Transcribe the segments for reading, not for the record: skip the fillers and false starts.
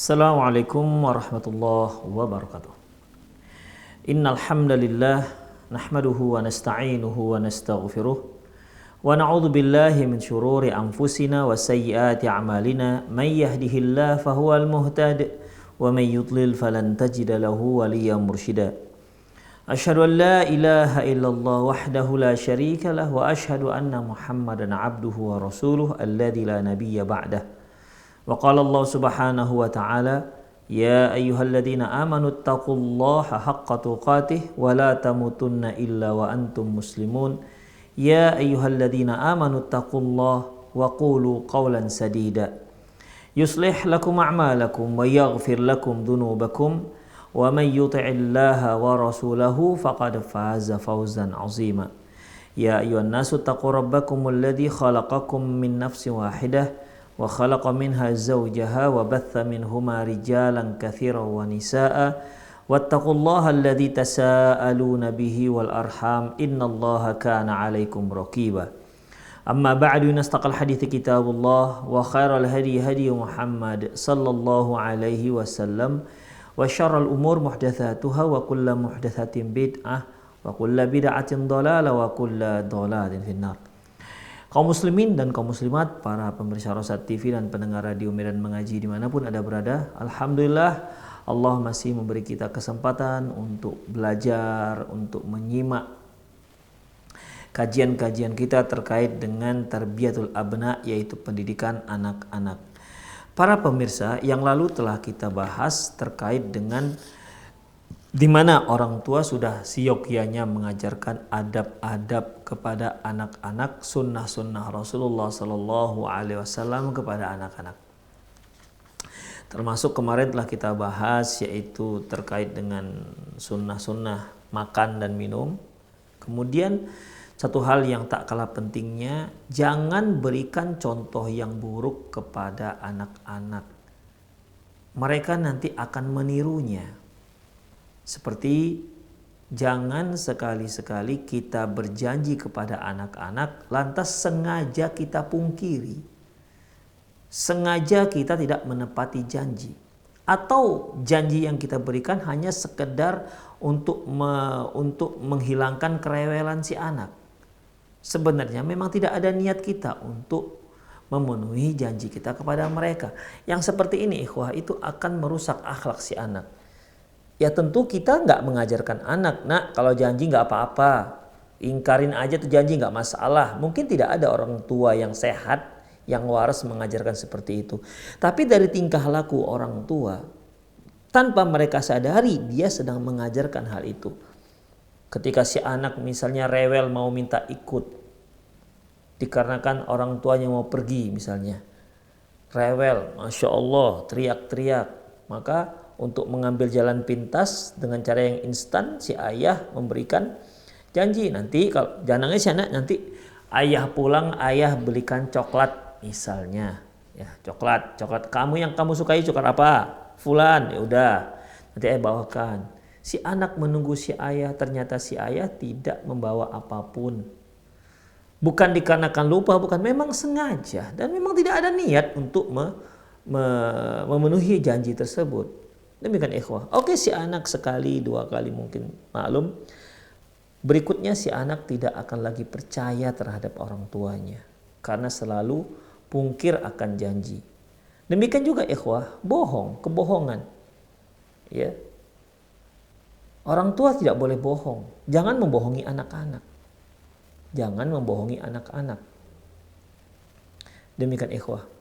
Assalamualaikum warahmatullahi wabarakatuh. Innal hamdalillah nahmaduhu wa nasta'inuhu wa nastaghfiruh wa na'udzu billahi min syururi anfusina wa sayyiati a'malina may yahdihillahu fahuwal muhtad wa may yudlil falan tajida lahu waliyyan mursyida. Asyhadu an la ilaha illallah wahdahu la syarika lah wa asyhadu anna Muhammadan abduhu wa rasuluh alladzi la nabiyya ba'dah. Wa qala Allah subhanahu wa ta'ala ya ayyuhalladzina amanu taqullaha haqqa tuqatih wa la tamutunna illa wa antum muslimun ya ayyuhalladzina amanu taqullaha wa qulu qawlan sadida yuslih lakum a'malakum wa yaghfir lakum dhunubakum wa man yuti'illaha wa rasulahu faqad faza fawzan 'azima ya ayyuhan nasu taqu rabbakumul ladzi khalaqakum min nafsin wahidah wa khalaqa minha zawjaha wa batha minhuma rijalan katsiran wa nisaa wattaqullaha alladzi tasaaluna bihi wal arham innallaha kana 'alaikum raqiba. Amma ba'du, nastaqal hadithi kitabullah wa khairal hadi hadi Muhammad sallallahu alaihi wasallam wa syarrul umur muhdatsatuha wa kullu muhdatsatin bid'ah wa kullu bid'atin dhalalah wa kullu dhalalatin finnar. Kaum muslimin dan kaum muslimat, para pemirsa Rosat TV dan pendengar radio Medan Mengaji dimanapun Anda berada, alhamdulillah Allah masih memberi kita kesempatan untuk belajar, untuk menyimak kajian-kajian kita terkait dengan tarbiyatul abna, yaitu pendidikan anak-anak. Para pemirsa, yang lalu telah kita bahas terkait dengan di mana orang tua sudah siyogyanya mengajarkan adab-adab kepada anak-anak, sunnah-sunnah Rasulullah Sallallahu Alaihi Wasallam kepada anak-anak. Termasuk kemarin telah kita bahas yaitu terkait dengan sunnah-sunnah makan dan minum. Kemudian satu hal yang tak kalah pentingnya, jangan berikan contoh yang buruk kepada anak-anak. Mereka nanti akan menirunya. Seperti jangan sekali-sekali kita berjanji kepada anak-anak lantas sengaja kita pungkiri. Sengaja kita tidak menepati janji. Atau janji yang kita berikan hanya sekedar untuk menghilangkan kerewelan si anak. Sebenarnya memang tidak ada niat kita untuk memenuhi janji kita kepada mereka. Yang seperti ini ikhwah, itu akan merusak akhlak si anak. Ya tentu kita nggak mengajarkan anak, nak kalau janji nggak apa-apa, ingkarin aja tuh janji nggak masalah. Mungkin tidak ada orang tua yang sehat, yang waras mengajarkan seperti itu. Tapi dari tingkah laku orang tua, tanpa mereka sadari dia sedang mengajarkan hal itu. Ketika si anak misalnya rewel mau minta ikut, dikarenakan orang tuanya mau pergi misalnya, rewel, Masya Allah, teriak-teriak, maka untuk mengambil jalan pintas dengan cara yang instan, si ayah memberikan janji, nanti kalau jangan nangis ya nak, nanti ayah pulang ayah belikan coklat misalnya, ya coklat kamu yang kamu sukai, coklat apa fulan, ya udah nanti ayah bawakan. Si anak menunggu si ayah, ternyata si ayah tidak membawa apapun, bukan dikarenakan lupa, bukan, memang sengaja dan memang tidak ada niat untuk memenuhi janji tersebut. Demikian ikhwah. Oke, si anak sekali dua kali mungkin maklum, berikutnya si anak tidak akan lagi percaya terhadap orang tuanya karena selalu pungkir akan janji. Demikian juga ikhwah, kebohongan. Ya. Orang tua tidak boleh bohong. Jangan membohongi anak-anak. Jangan membohongi anak-anak. Demikian ikhwah.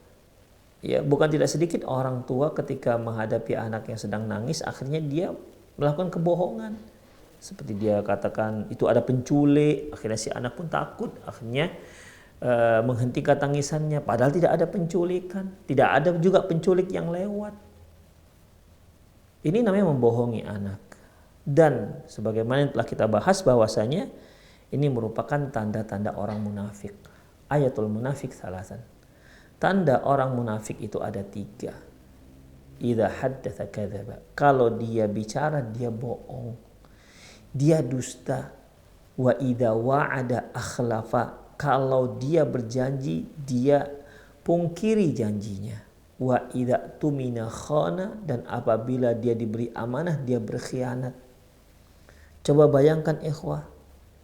Ya, bukan tidak sedikit orang tua ketika menghadapi anak yang sedang nangis, akhirnya dia melakukan kebohongan. Seperti dia katakan itu ada penculik, akhirnya si anak pun takut, akhirnya menghentikan tangisannya. Padahal tidak ada penculikan, tidak ada juga penculik yang lewat. Ini namanya membohongi anak. Dan sebagaimana yang telah kita bahas bahwasanya ini merupakan tanda-tanda orang munafik. Ayatul munafik salasan. Tanda orang munafik itu ada 3. Idza haddatsa kadzaba. Kalau dia bicara dia bohong. Dia dusta. Wa idza wa'ada akhlafa. Kalau dia berjanji dia pungkiri janjinya. wa idza tumina khana, dan apabila dia diberi amanah dia berkhianat. Coba bayangkan ikhwah,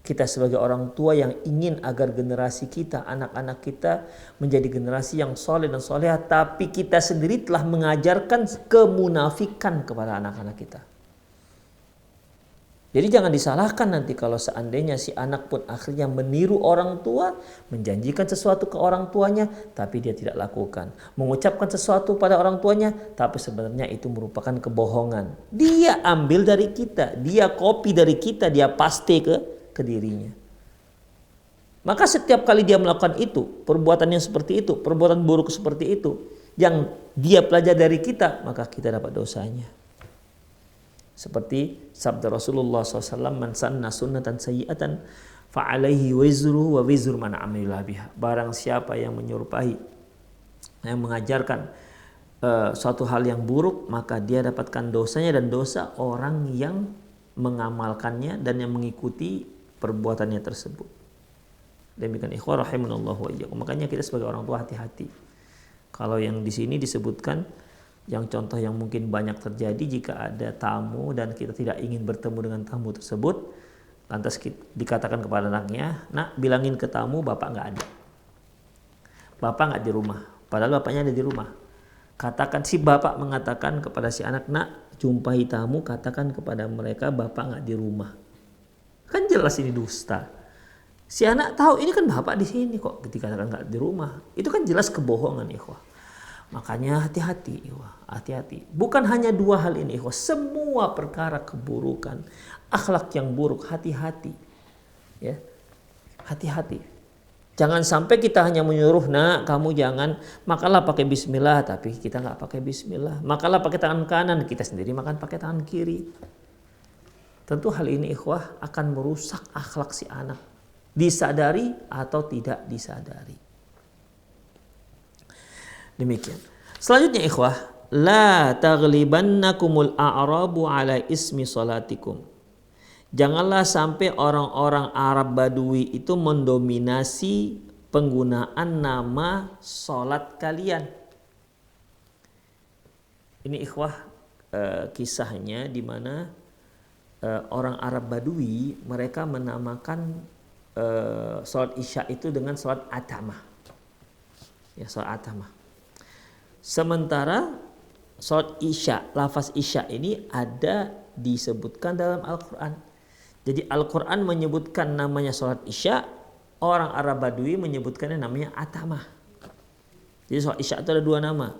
kita sebagai orang tua yang ingin agar generasi kita, anak-anak kita menjadi generasi yang soleh dan soleha, tapi kita sendiri telah mengajarkan kemunafikan kepada anak-anak kita. Jadi jangan disalahkan nanti kalau seandainya si anak pun akhirnya meniru orang tua, menjanjikan sesuatu ke orang tuanya, tapi dia tidak lakukan. Mengucapkan sesuatu pada orang tuanya, tapi sebenarnya itu merupakan kebohongan. Dia ambil dari kita, dia copy dari kita, dia paste ke dirinya. Maka setiap kali dia melakukan itu, perbuatan yang seperti itu, perbuatan buruk seperti itu, yang dia pelajari dari kita, maka kita dapat dosanya. Seperti sabda Rasulullah SAW, man sanna sunnatan sayyi'atan fa'alaihi wizru wa wizru man amila biha. Barang siapa yang menyerupai, yang mengajarkan suatu hal yang buruk, maka dia dapatkan dosanya dan dosa orang yang mengamalkannya dan yang mengikuti perbuatannya tersebut. Demikian ikhwah rahimanallahu wa iyyakum. Makanya kita sebagai orang tua hati-hati. Kalau yang di sini disebutkan, yang contoh yang mungkin banyak terjadi, jika ada tamu dan kita tidak ingin bertemu dengan tamu tersebut, lantas dikatakan kepada anaknya, nak bilangin ke tamu bapak nggak ada, bapak nggak di rumah, padahal bapaknya ada di rumah. Katakan, si bapak mengatakan kepada si anak, nak jumpai tamu, katakan kepada mereka bapak nggak di rumah. Kan jelas ini dusta. Si anak tahu ini kan bapak di sini kok, ketika katakan nggak di rumah, itu kan jelas kebohongan ikhwah. Makanya hati-hati, hati-hati. Bukan hanya dua hal ini, semua perkara keburukan, akhlak yang buruk, hati-hati. Ya, hati-hati. Jangan sampai kita hanya menyuruh, nak kamu jangan makanlah pakai bismillah, tapi kita nggak pakai bismillah. Makanlah pakai tangan kanan, kita sendiri makan pakai tangan kiri. Tentu hal ini ikhwah akan merusak akhlak si anak, disadari atau tidak disadari. Demikian. Selanjutnya ikhwah, la taghlibannakumul a'rabu ala ismi salatikum. Janganlah sampai orang-orang Arab Badui itu mendominasi penggunaan nama salat kalian. Ini ikhwah kisahnya di mana orang Arab Badui mereka menamakan salat Isya itu dengan salat atamah. Ya, salat atamah. Sementara salat Isya, lafaz Isya ini ada disebutkan dalam Al-Quran. Jadi Al-Quran menyebutkan namanya salat Isya, orang Arab Badui menyebutkannya namanya atamah. Jadi salat Isya itu ada dua nama.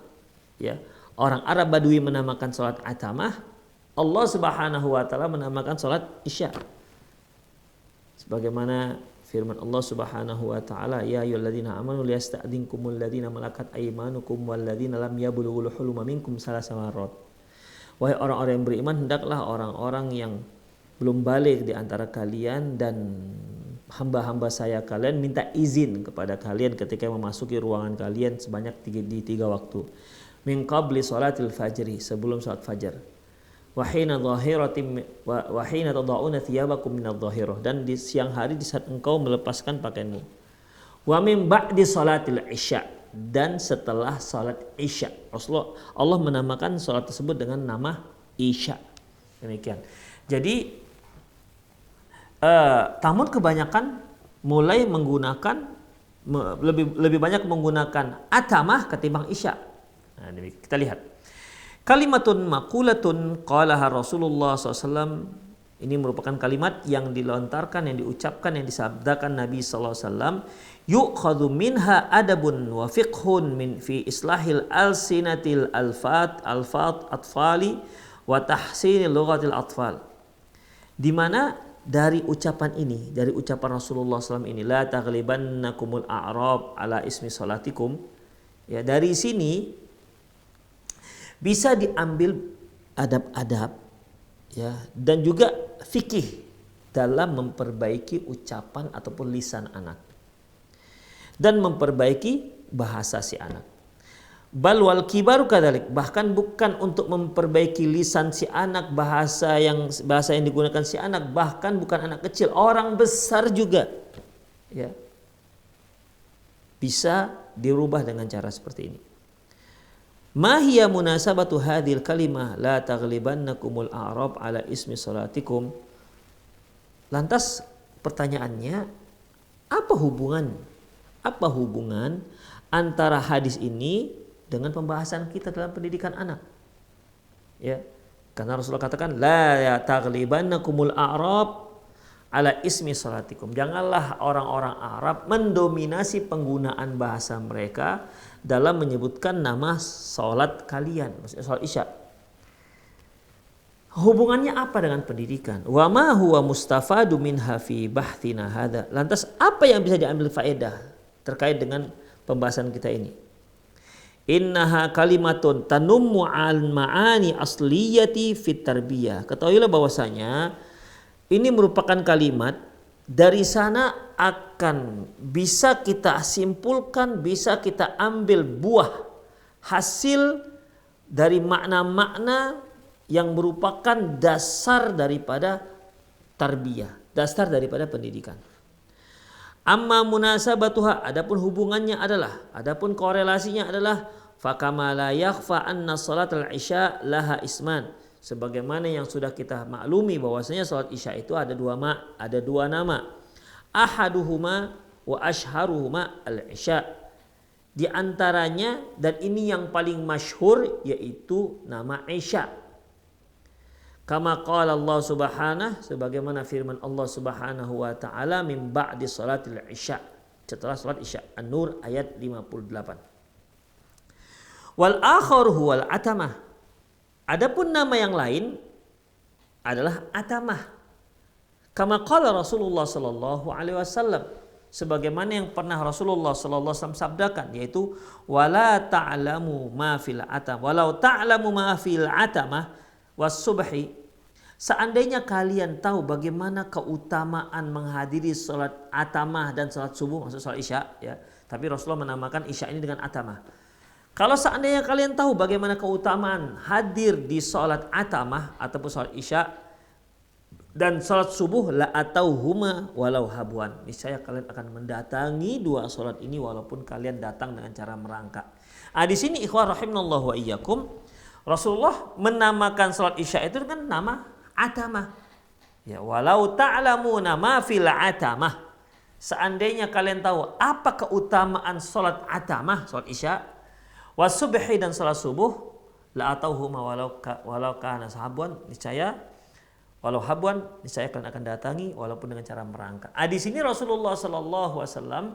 Ya, orang Arab Badui menamakan salat atamah, Allah Subhanahu wa taala menamakan salat Isya. Sebagaimana firman Allah Subhanahu wa taala, ya ayyuhalladzina amanu liyasta'dzinkumul ladzina malakat aymanukum walladzina lam yablughul huluma minkum salasa marrat. Wahai orang-orang yang beriman, hendaklah orang-orang yang belum balik di antara kalian dan hamba-hamba saya kalian minta izin kepada kalian ketika memasuki ruangan kalian sebanyak tiga waktu. Min qabli salatil fajri, sebelum salat fajar. Wahina tada'una thiyabakum minadh dhahirah, dan di siang hari di saat engkau melepaskan pakaianmu. Wa min ba'di salatil isya, dan setelah salat isya. Rasulullah, Allah menamakan salat tersebut dengan nama isya. Demikian. Jadi namun kebanyakan mulai menggunakan lebih banyak menggunakan atamah ketimbang isya. Nah, kita lihat. Kalimatun maqulatun qalaha Rasulullah SAW. Ini merupakan kalimat yang dilontarkan, yang diucapkan, yang disabdakan Nabi SAW. Yu'khadhu minha adabun wa fiqhun min fi islahil alsinatil alfat atfali wa tahsinil lughatil atfal. Di mana dari ucapan ini, dari ucapan Rasulullah SAW ini, la taghlibannakumul a'rab ala ismi salatikum. Ya, dari sini bisa diambil adab-adab, ya, dan juga fikih dalam memperbaiki ucapan ataupun lisan anak dan memperbaiki bahasa si anak. Bal wal kibaru kadzalik, bahkan bukan untuk memperbaiki lisan si anak, bahasa yang digunakan si anak, bahkan bukan anak kecil, orang besar juga, ya, bisa dirubah dengan cara seperti ini. Ma hiya munasabatu hadhil kalimah la taghlibannakumul a'rab ala ismi salatikum. Lantas pertanyaannya, apa hubungan antara hadis ini dengan pembahasan kita dalam pendidikan anak? Ya, karena Rasulullah katakan la taghlibannakumul a'rab ala ismi salatikum. Janganlah orang-orang Arab mendominasi penggunaan bahasa mereka dalam menyebutkan nama salat kalian, maksudnya salat Isya. Hubungannya apa dengan pendidikan? Wa ma huwa mustafadu minha fi bahthina hadza. Lantas apa yang bisa diambil faedah terkait dengan pembahasan kita ini? Innaha kalimatun tanummu al ma'ani asliyati fit tarbiyah. Ketahuilah bahwasanya ini merupakan kalimat dari sana akan bisa kita simpulkan, bisa kita ambil buah hasil dari makna-makna yang merupakan dasar daripada tarbiyah, dasar daripada pendidikan. Amma munasabatuha, adapun hubungannya adalah, adapun korelasinya adalah fakama la yakhfa anna salatul isya laha isman. Sebagaimana yang sudah kita maklumi bahwasanya salat Isya itu ada dua nama. Ahaduhuma wa ashharuhuma al-isya. Di antaranya dan ini yang paling masyhur yaitu nama Isya. Kama qala Allah subhanahu, sebagaimana firman Allah subhanahu wa ta'ala min ba'di salatil isya, setelah salat Isya. An-Nur ayat 58. Wal akhar huwal atamah. Adapun nama yang lain adalah atamah. Kama qala Rasulullah sallallahu alaihi wasallam, sebagaimana yang pernah Rasulullah sallallahu alaihi wasallam sabdakan, yaitu wala ta'lamu ma fil atam walau ta'lamu ma fil atamah was subhi. Seandainya kalian tahu bagaimana keutamaan menghadiri salat atamah dan salat subuh, maksud salat Isya ya. Tapi Rasulullah menamakan Isya ini dengan atamah. Kalau seandainya kalian tahu bagaimana keutamaan hadir di salat atamah ataupun salat Isya dan salat subuh, la atauhuma walau habwan. Niscaya kalian akan mendatangi dua salat ini walaupun kalian datang dengan cara merangkak. Di sini ikhwah rahimanallahu wa iyyakum, Rasulullah menamakan salat Isya itu dengan nama atamah. Ya, walau ta'lamuna ma fil atamah. Seandainya kalian tahu apa keutamaan salat atamah, salat Isya, wasubhi dan salat subuh, la atauhuma walau kana sahabwan, niscaya walau habwan, niscaya kalian akan datangi walaupun dengan cara merangkak. Di sini Rasulullah sallallahu alaihi wasallam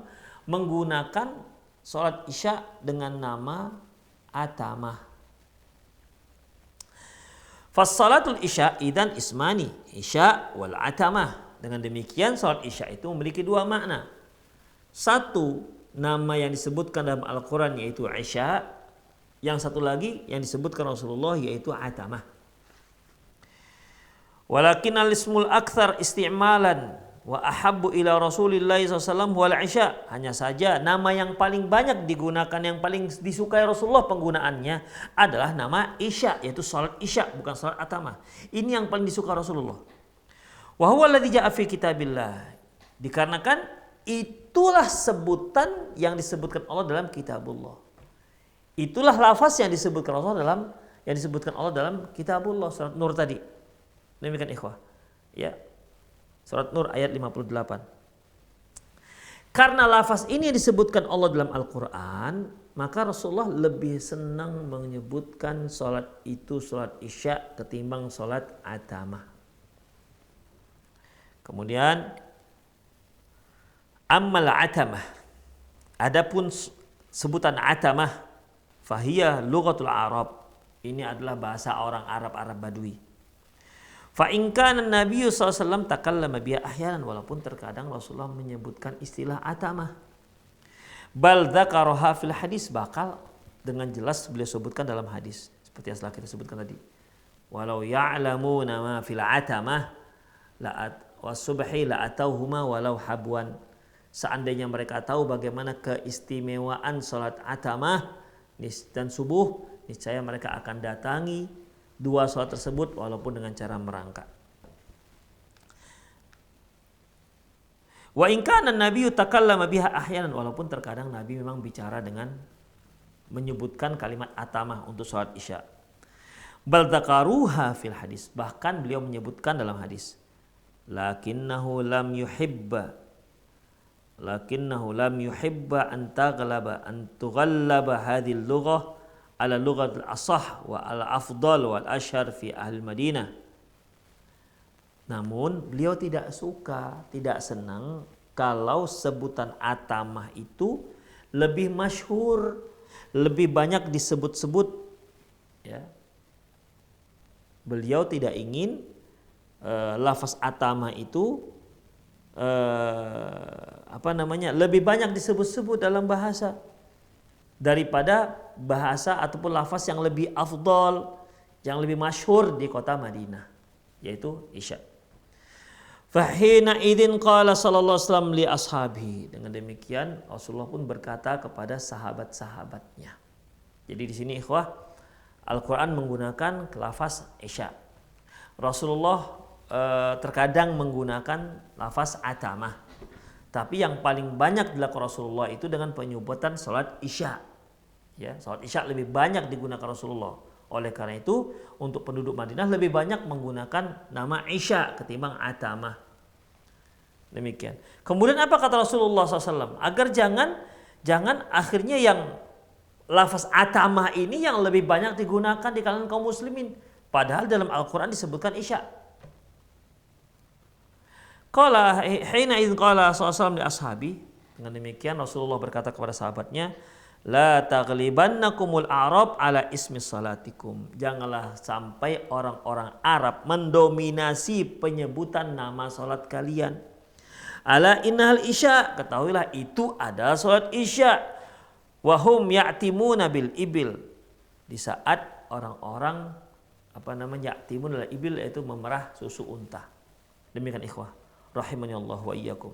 menggunakan salat Isya dengan nama atamah. Fassalatul Isya idan ismani, Isya wal atamah. Dengan demikian salat Isya itu memiliki dua makna. Satu, nama yang disebutkan dalam Al-Quran yaitu Isya. Yang satu lagi yang disebutkan Rasulullah yaitu atamah. Walakin al-ismul akthar isti'malan wa ahabbu ila Rasulillah SAW wal Isya. Hanya saja nama yang paling banyak digunakan, yang paling disukai Rasulullah penggunaannya adalah nama Isya, yaitu salat Isya, bukan salat atamah. Ini yang paling disukai Rasulullah. Wa huwa alladzi ja'a fi kitabillah. Dikarenakan itulah sebutan yang disebutkan Allah dalam kitabullah. Itulah lafaz yang disebutkan Allah dalam kitabullah, surat Nur tadi. Demikian ikhwah. Ya. Surat Nur ayat 58. Karena lafaz ini disebutkan Allah dalam Al-Quran, maka Rasulullah lebih senang menyebutkan salat itu salat Isya ketimbang salat atamah. Kemudian ammal atamah. Adapun sebutan atamah, fahiyah lughatul Arab. Ini adalah bahasa orang Arab Badui. Fa in kana Nabi sallallahu alaihi wasallam takallama biha ahyanan, walaupun terkadang Rasulullah menyebutkan istilah atamah. Bal dzakaraha fil hadis, bakal dengan jelas beliau sebutkan dalam hadis seperti yang telah kita sebutkan tadi. Walau ya'lamuna ma fil atamah la wasubhi la atauhuma walau habwan. Seandainya mereka tahu bagaimana keistimewaan salat atamah dan subuh, niscaya mereka akan datangi dua salat tersebut walaupun dengan cara merangkak. Wa in kana an-nabiyyu takallama biha ahyanan, walaupun terkadang Nabi memang bicara dengan menyebutkan kalimat atamah untuk sholat isya. Bal dzakaruha fil hadis, bahkan beliau menyebutkan dalam hadis, lakinnahu lam yuhibba an tughallaba hadhil lughah ala lughatil asah wa ala afdal wal ashhar fi ahli Madinah. Namun beliau tidak suka, tidak senang kalau sebutan atamah itu lebih masyhur, lebih banyak disebut-sebut, ya. Beliau tidak ingin lafaz atamah itu lebih banyak disebut-sebut dalam bahasa daripada bahasa ataupun lafaz yang lebih afdal, yang lebih masyhur di kota Madinah, yaitu isya. Fahina idzin qala sallallahu alaihi wasallam li ashabi. Dengan demikian Rasulullah pun berkata kepada sahabat-sahabatnya. Jadi di sini ikhwah, Al-Quran menggunakan lafaz isya. Rasulullah terkadang menggunakan lafaz atamah. Tapi yang paling banyak dilakukan Rasulullah itu dengan penyebutan salat isya. Ya, salat isya lebih banyak digunakan Rasulullah. Oleh karena itu, untuk penduduk Madinah lebih banyak menggunakan nama isya ketimbang atamah. Demikian. Kemudian apa kata Rasulullah SAW? Agar jangan akhirnya yang lafaz atamah ini yang lebih banyak digunakan di kalangan kaum muslimin. Padahal dalam Al-Quran disebutkan isya. Qala hina idzin qala sallallahu alaihi ashabi. Dengan demikian Rasulullah berkata kepada sahabatnya, la taghlibannakumul a'rab ala ismi salatikum. Janganlah sampai orang-orang Arab mendominasi penyebutan nama salat kalian. Ala innal isya, ketahuilah itu adalah salat isya. Wahum ya'timuna bil ibil, di saat orang-orang ya'timun bil ibil, yaitu memerah susu unta. Demikian ikhwah rahimani Allah wa iyyakum.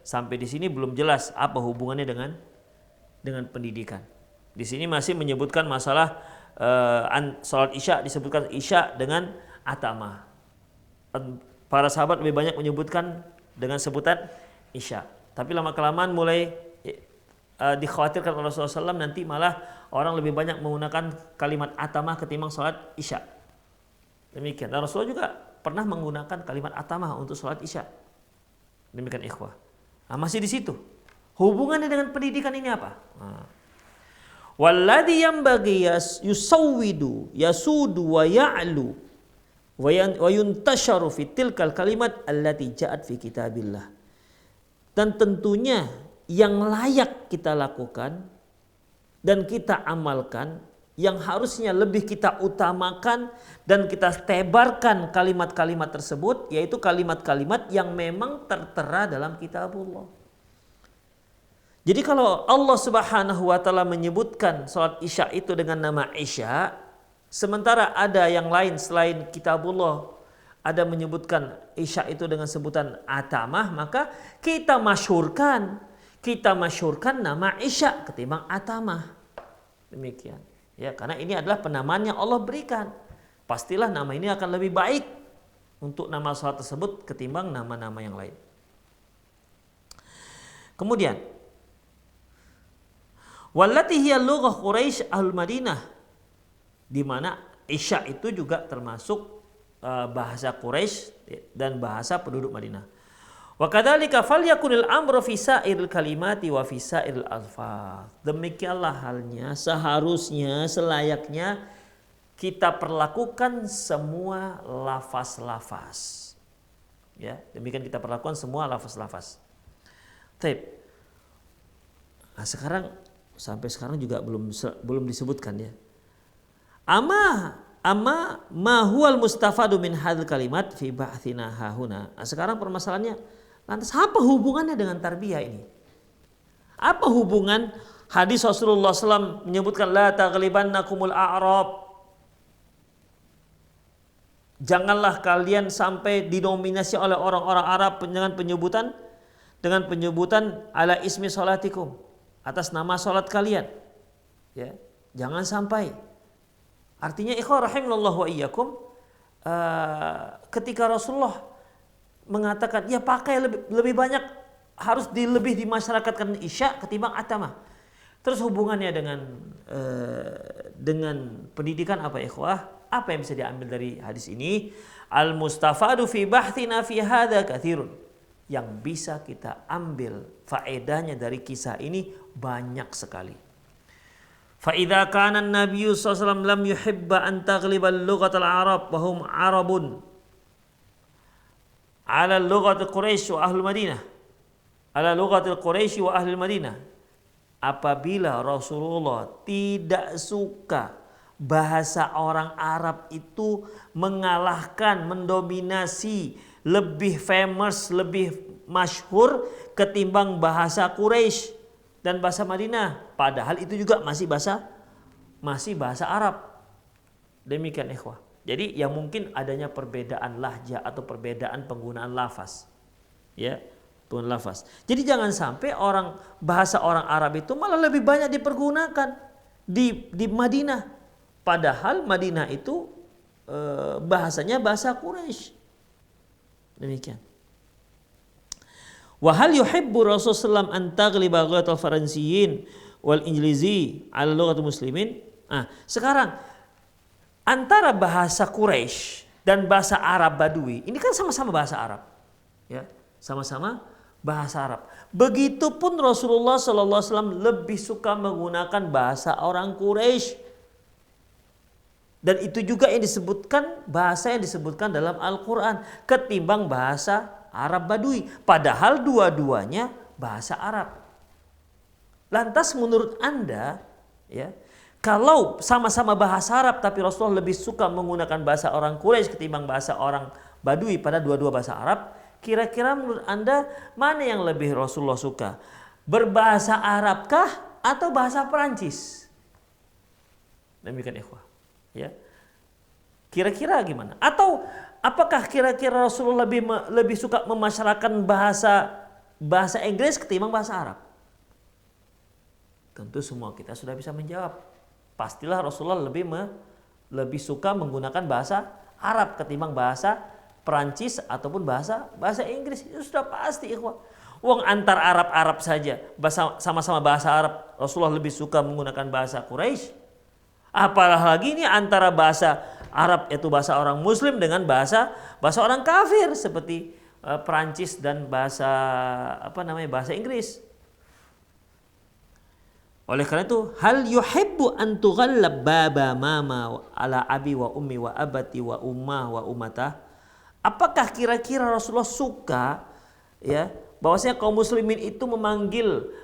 Sampai di sini belum jelas apa hubungannya dengan pendidikan. Di sini masih menyebutkan masalah salat isya, disebutkan isya dengan atamah. Para sahabat lebih banyak menyebutkan dengan sebutan isya. Tapi lama kelamaan mulai dikhawatirkan oleh Rasulullah SAW nanti malah orang lebih banyak menggunakan kalimat atamah ketimbang salat isya. Demikian. Dan Rasulullah juga pernah menggunakan kalimat atamah untuk salat isya. Demikian ikhwah. Nah, masih di situ. Hubungannya dengan pendidikan ini apa? Walladhi yanbaghi yusawwidu yasudu wa ya'lu wa yuntasharu fi tilkal kalimat allati ja'at fi kitabillah. Dan tentunya yang layak kita lakukan dan kita amalkan, yang harusnya lebih kita utamakan dan kita tebarkan kalimat-kalimat tersebut, yaitu kalimat-kalimat yang memang tertera dalam kitabullah. Jadi kalau Allah Subhanahu wa taala menyebutkan salat isya itu dengan nama isya, sementara ada yang lain selain kitabullah ada menyebutkan isya itu dengan sebutan atamah, maka kita masyhurkan nama isya ketimbang atamah. Demikian. Ya, karena ini adalah penamaan yang Allah berikan. Pastilah nama ini akan lebih baik untuk nama salat tersebut ketimbang nama-nama yang lain. Kemudian, wallati hiya lughah Quraisy ahlul Madinah, di mana isya itu juga termasuk bahasa Quraisy dan bahasa penduduk Madinah. Wa kadzalika falyakunil amru fi sa'iril kalimati wa fi sa'iril alfaz. Demikianlah halnya, seharusnya, selayaknya kita perlakukan semua lafaz-lafaz. Ya, demikian kita perlakukan semua lafaz-lafaz. Baik. Nah, sampai sekarang juga belum disebutkan ya. Amma ma huwal mustafadu min hadzal kalimat fi ba'tsina hahuna. Nah, sekarang permasalahannya, lantas apa hubungannya dengan tarbiyah ini? Apa hubungan hadis Rasulullah SAW menyebutkan la taghlibannakumul a'rab? Janganlah kalian sampai didominasi oleh orang-orang Arab dengan penyebutan ala ismi salatikum, atas nama salat kalian. Ya, jangan sampai. Artinya ikhwah rahimallahu wa iyyakum, ketika Rasulullah mengatakan ya pakai lebih banyak, harus lebih dimasyarakatkan isya ketimbang atamah. Terus hubungannya dengan pendidikan apa ikhwah? Apa yang bisa diambil dari hadis ini? Al-mustafadu fi bahthina fi hadza katsirun. Yang bisa kita ambil faedahnya dari kisah ini banyak sekali. Fa idza kana an-nabiy sallallahu alaihi wasallam lam yuhibba an taghliba al-lughat al-arab wa hum arabun ala lughat Quraisy wa ahli Madinah. Ala lughat Quraisy wa ahli Madinah. Apabila Rasulullah tidak suka bahasa orang Arab itu mengalahkan, mendominasi, lebih famous, lebih masyhur ketimbang bahasa Quraisy dan bahasa Madinah. Padahal itu juga masih bahasa Arab. Demikian ikhwah. Jadi yang mungkin adanya perbedaan lahjah atau perbedaan penggunaan lafaz. Ya, penggunaan lafaz. Jadi jangan sampai bahasa orang Arab itu malah lebih banyak dipergunakan di Madinah. Padahal Madinah itu bahasanya bahasa Quraisy. Demikian. Wa hal yuhibbu Rasulullah an taghliba lughatal Faransiyin wal Injilizi ala lughatil muslimin. Sekarang antara bahasa Quraisy dan bahasa Arab Badui, ini kan sama-sama bahasa Arab. Ya, sama-sama bahasa Arab. Begitupun Rasulullah sallallahu alaihi wasallam lebih suka menggunakan bahasa orang Quraisy. Dan itu juga yang disebutkan, bahasa yang disebutkan dalam Al-Quran ketimbang bahasa Arab Badui. Padahal dua-duanya bahasa Arab. Lantas menurut Anda, ya, kalau sama-sama bahasa Arab tapi Rasulullah lebih suka menggunakan bahasa orang Quraisy ketimbang bahasa orang Badui pada dua-dua bahasa Arab, kira-kira menurut Anda mana yang lebih Rasulullah suka? Berbahasa Arabkah atau bahasa Perancis? Demikian ikhwah. Ya, kira-kira gimana? Atau apakah kira-kira Rasulullah lebih suka memasyarakatkan bahasa Inggris ketimbang bahasa Arab? Tentu semua kita sudah bisa menjawab. Pastilah Rasulullah lebih suka menggunakan bahasa Arab ketimbang bahasa Perancis ataupun bahasa Inggris. Itu sudah pasti ikhwah. Wong antar Arab saja sama-sama bahasa Arab, Rasulullah lebih suka menggunakan bahasa Quraisy. Apalagi ini antara bahasa Arab yaitu bahasa orang Muslim dengan bahasa orang kafir seperti Perancis dan bahasa Inggris. Oleh karena itu, hal yuhibbu an tughallab baba mama ala abi wa ummi wa abati wa ummah wa umatah. Apakah kira-kira Rasulullah suka ya bahwasanya kaum muslimin itu memanggil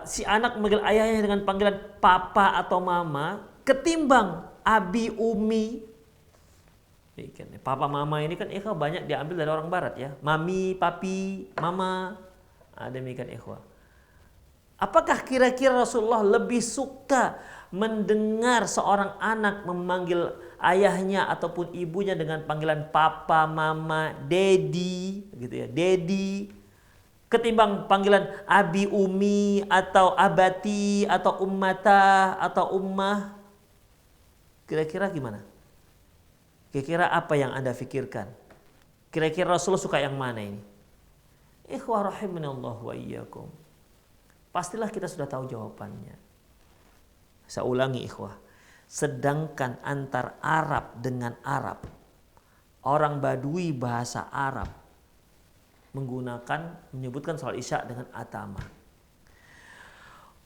si anak memanggil ayahnya dengan panggilan papa atau mama ketimbang abi umi. Papa mama ini kan ikhwah banyak diambil dari orang barat ya. Mami, papi, mama. Demikian ikhwah. Apakah kira-kira Rasulullah lebih suka mendengar seorang anak memanggil ayahnya ataupun ibunya dengan panggilan papa, mama, daddy gitu ya, daddy, ketimbang panggilan abi, umi atau abati atau ummata atau ummah? Kira-kira gimana? Kira-kira apa yang Anda pikirkan? Kira-kira Rasulullah suka yang mana ini? Ikhwah rahimanallah wa iyyakum. Pastilah kita sudah tahu jawabannya. Saya ulangi ikhwah. Sedangkan antar Arab dengan Arab, orang Badui bahasa Arab menyebutkan salat Isya dengan atama.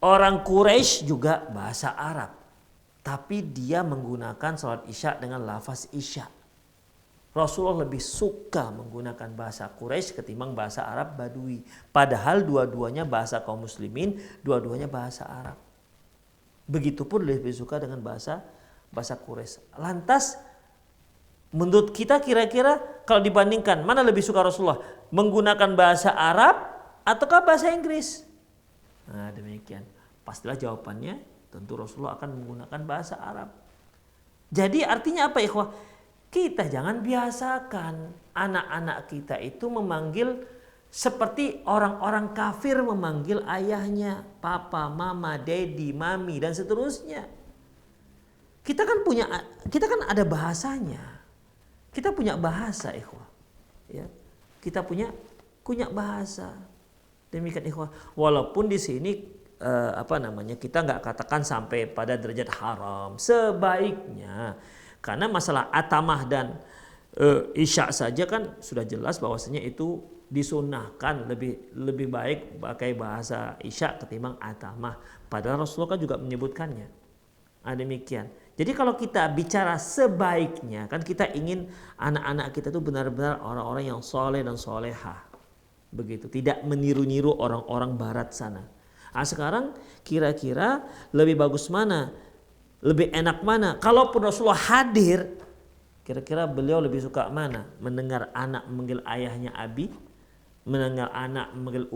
Orang Quraisy juga bahasa Arab, tapi dia menggunakan salat Isya dengan lafaz Isya. Rasulullah lebih suka menggunakan bahasa Quraisy ketimbang bahasa Arab Badui. Padahal dua-duanya bahasa kaum muslimin, dua-duanya bahasa Arab. Begitupun lebih suka dengan bahasa Quraisy. Lantas menurut kita kira-kira kalau dibandingkan mana lebih suka Rasulullah? Menggunakan bahasa Arab ataukah bahasa Inggris? Nah demikian. Pastilah jawabannya tentu Rasulullah akan menggunakan bahasa Arab. Jadi artinya apa ikhwah? Kita jangan biasakan anak-anak kita itu memanggil seperti orang-orang kafir memanggil ayahnya, papa, mama, daddy, mami dan seterusnya. Kita kan ada bahasanya. Kita punya bahasa ikhwah. Ya. Kita punya bahasa. Demikian ikhwah. Walaupun di sini kita nggak katakan sampai pada derajat haram. Sebaiknya, karena masalah atamah dan isya saja kan sudah jelas bahwasanya itu disunahkan, lebih baik pakai bahasa isya ketimbang atamah. Padahal Rasulullah kan juga menyebutkannya. Demikian. Jadi kalau kita bicara sebaiknya, kan kita ingin anak-anak kita itu benar-benar orang-orang yang soleh dan solehah. Begitu, tidak meniru-niru orang-orang barat sana. Sekarang kira-kira lebih bagus mana? Lebih enak mana? Kalaupun Rasulullah hadir, kira-kira beliau lebih suka mana? Mendengar anak memanggil ayahnya Abi, mendengar anak memanggil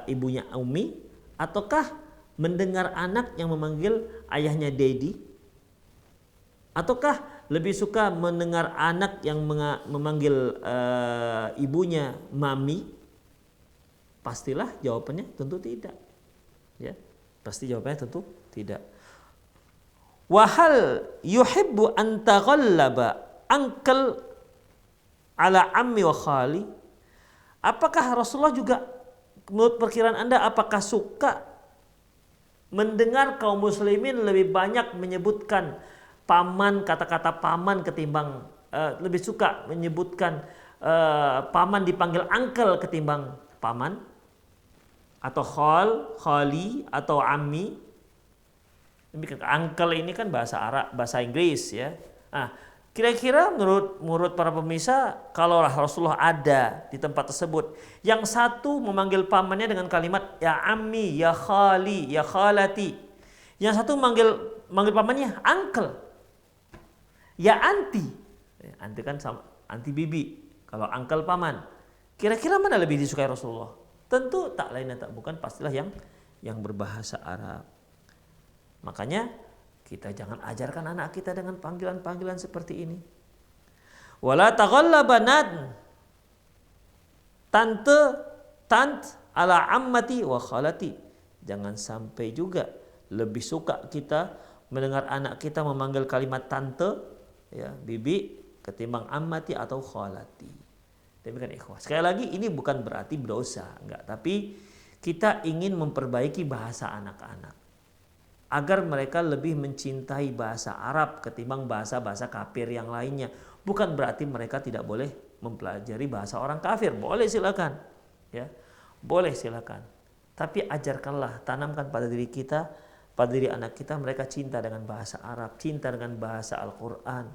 ibunya Umi, ataukah mendengar anak yang memanggil ayahnya Dedi? Ataukah lebih suka mendengar anak yang memanggil ibunya Mami? Pastilah jawabannya tentu tidak. Ya, pasti jawabannya tentu tidak. Wahal yuhibbu an taghallaba angkal ala ammi wa khali. Apakah Rasulullah juga, menurut perkiraan Anda, apakah suka mendengar kaum muslimin lebih banyak menyebutkan paman, kata-kata paman ketimbang lebih suka menyebutkan paman dipanggil uncle ketimbang paman, atau khali atau ammi? Uncle ini kan bahasa Arab, bahasa Inggris ya. Kira-kira menurut para pemirsa, kalau Rasulullah ada di tempat tersebut, yang satu memanggil pamannya dengan kalimat ya ammi, ya khali, ya khalati, yang satu manggil pamannya uncle, ya anti. Anti kan sama anti bibi. Kalau uncle paman, kira-kira mana lebih disukai Rasulullah? Tentu tak lain dan tak bukan pastilah yang berbahasa Arab. Makanya kita jangan ajarkan anak kita dengan panggilan-panggilan seperti ini. Wala taghallaba tant ala ammati wa khalati. Jangan sampai juga lebih suka kita mendengar anak kita memanggil kalimat tante, ya, bibi, ketimbang ammati atau khalati. Demikian ikhwah. Sekali lagi, ini bukan berarti berdosa, enggak, tapi kita ingin memperbaiki bahasa anak-anak agar mereka lebih mencintai bahasa Arab ketimbang bahasa-bahasa kafir yang lainnya. Bukan berarti mereka tidak boleh mempelajari bahasa orang kafir. Boleh, silakan. Ya, boleh, silakan. Tapi ajarkanlah, tanamkan pada diri kita, pada diri anak kita, mereka cinta dengan bahasa Arab, cinta dengan bahasa Al-Quran,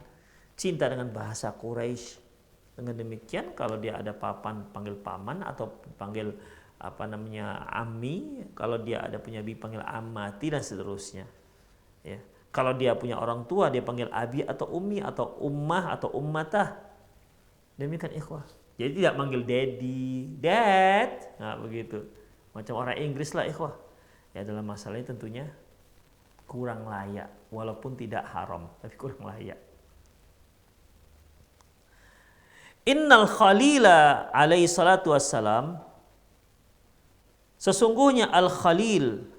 cinta dengan bahasa Quraisy. Dengan demikian, kalau dia ada panggil paman atau panggil ammi, kalau dia ada punya bibi panggil ammati dan seterusnya. Ya. Kalau dia punya orang tua dia panggil abi atau ummi atau ummah atau ummatah. Demikian ikhwah. Jadi tidak manggil daddy, dad. Nah, begitu. Macam orang Inggris lah ikhwah. Ya, dalam masalah ini tentunya kurang layak, walaupun tidak haram, tapi kurang layak. Innal khalila alaihi salatu wassalam, sesungguhnya Al-Khalil,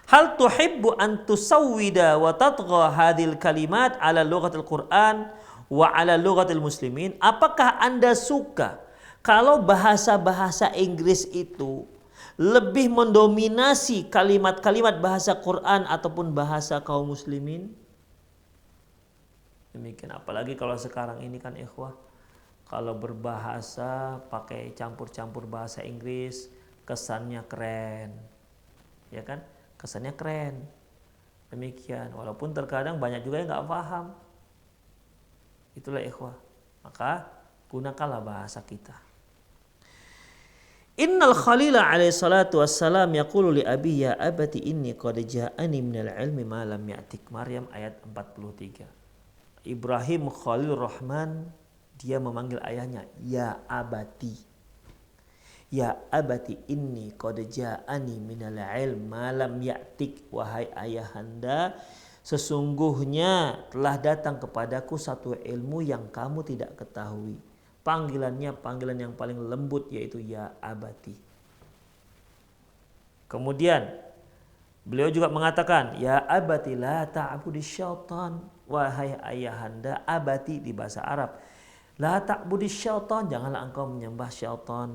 hal tuhibbu an tusawwida wa tatgha hadhil kalimat ala lughatil Quran wa ala lughatil muslimin. Apakah Anda suka kalau bahasa-bahasa Inggris itu lebih mendominasi kalimat-kalimat bahasa Quran ataupun bahasa kaum muslimin? Demikian, apalagi kalau sekarang ini kan ikhwah, kalau berbahasa pakai campur-campur bahasa Inggris, kesannya keren. Ya kan? Kesannya keren. Demikian, walaupun terkadang banyak juga yang enggak paham. Itulah ikhwah. Maka gunakanlah bahasa kita. Innal Khalila alaihi salatu wassalam yaqulu li abi ya abati inni qad ja'ani minal ilmi ma lam ya'tik. Maryam ayat 43. Ibrahim Khalilur Rahman, dia memanggil ayahnya ya abati. Ya abati inni qad ja'ani minal ilm ma lam ya'tik. Wahai ayahanda, sesungguhnya telah datang kepadaku satu ilmu yang kamu tidak ketahui. Panggilannya panggilan yang paling lembut, yaitu ya abati. Kemudian beliau juga mengatakan ya abati la ta'budis syaitan. Wahai ayahanda, abati di bahasa Arab, la ta'budis syaitan, janganlah engkau menyembah syaitan.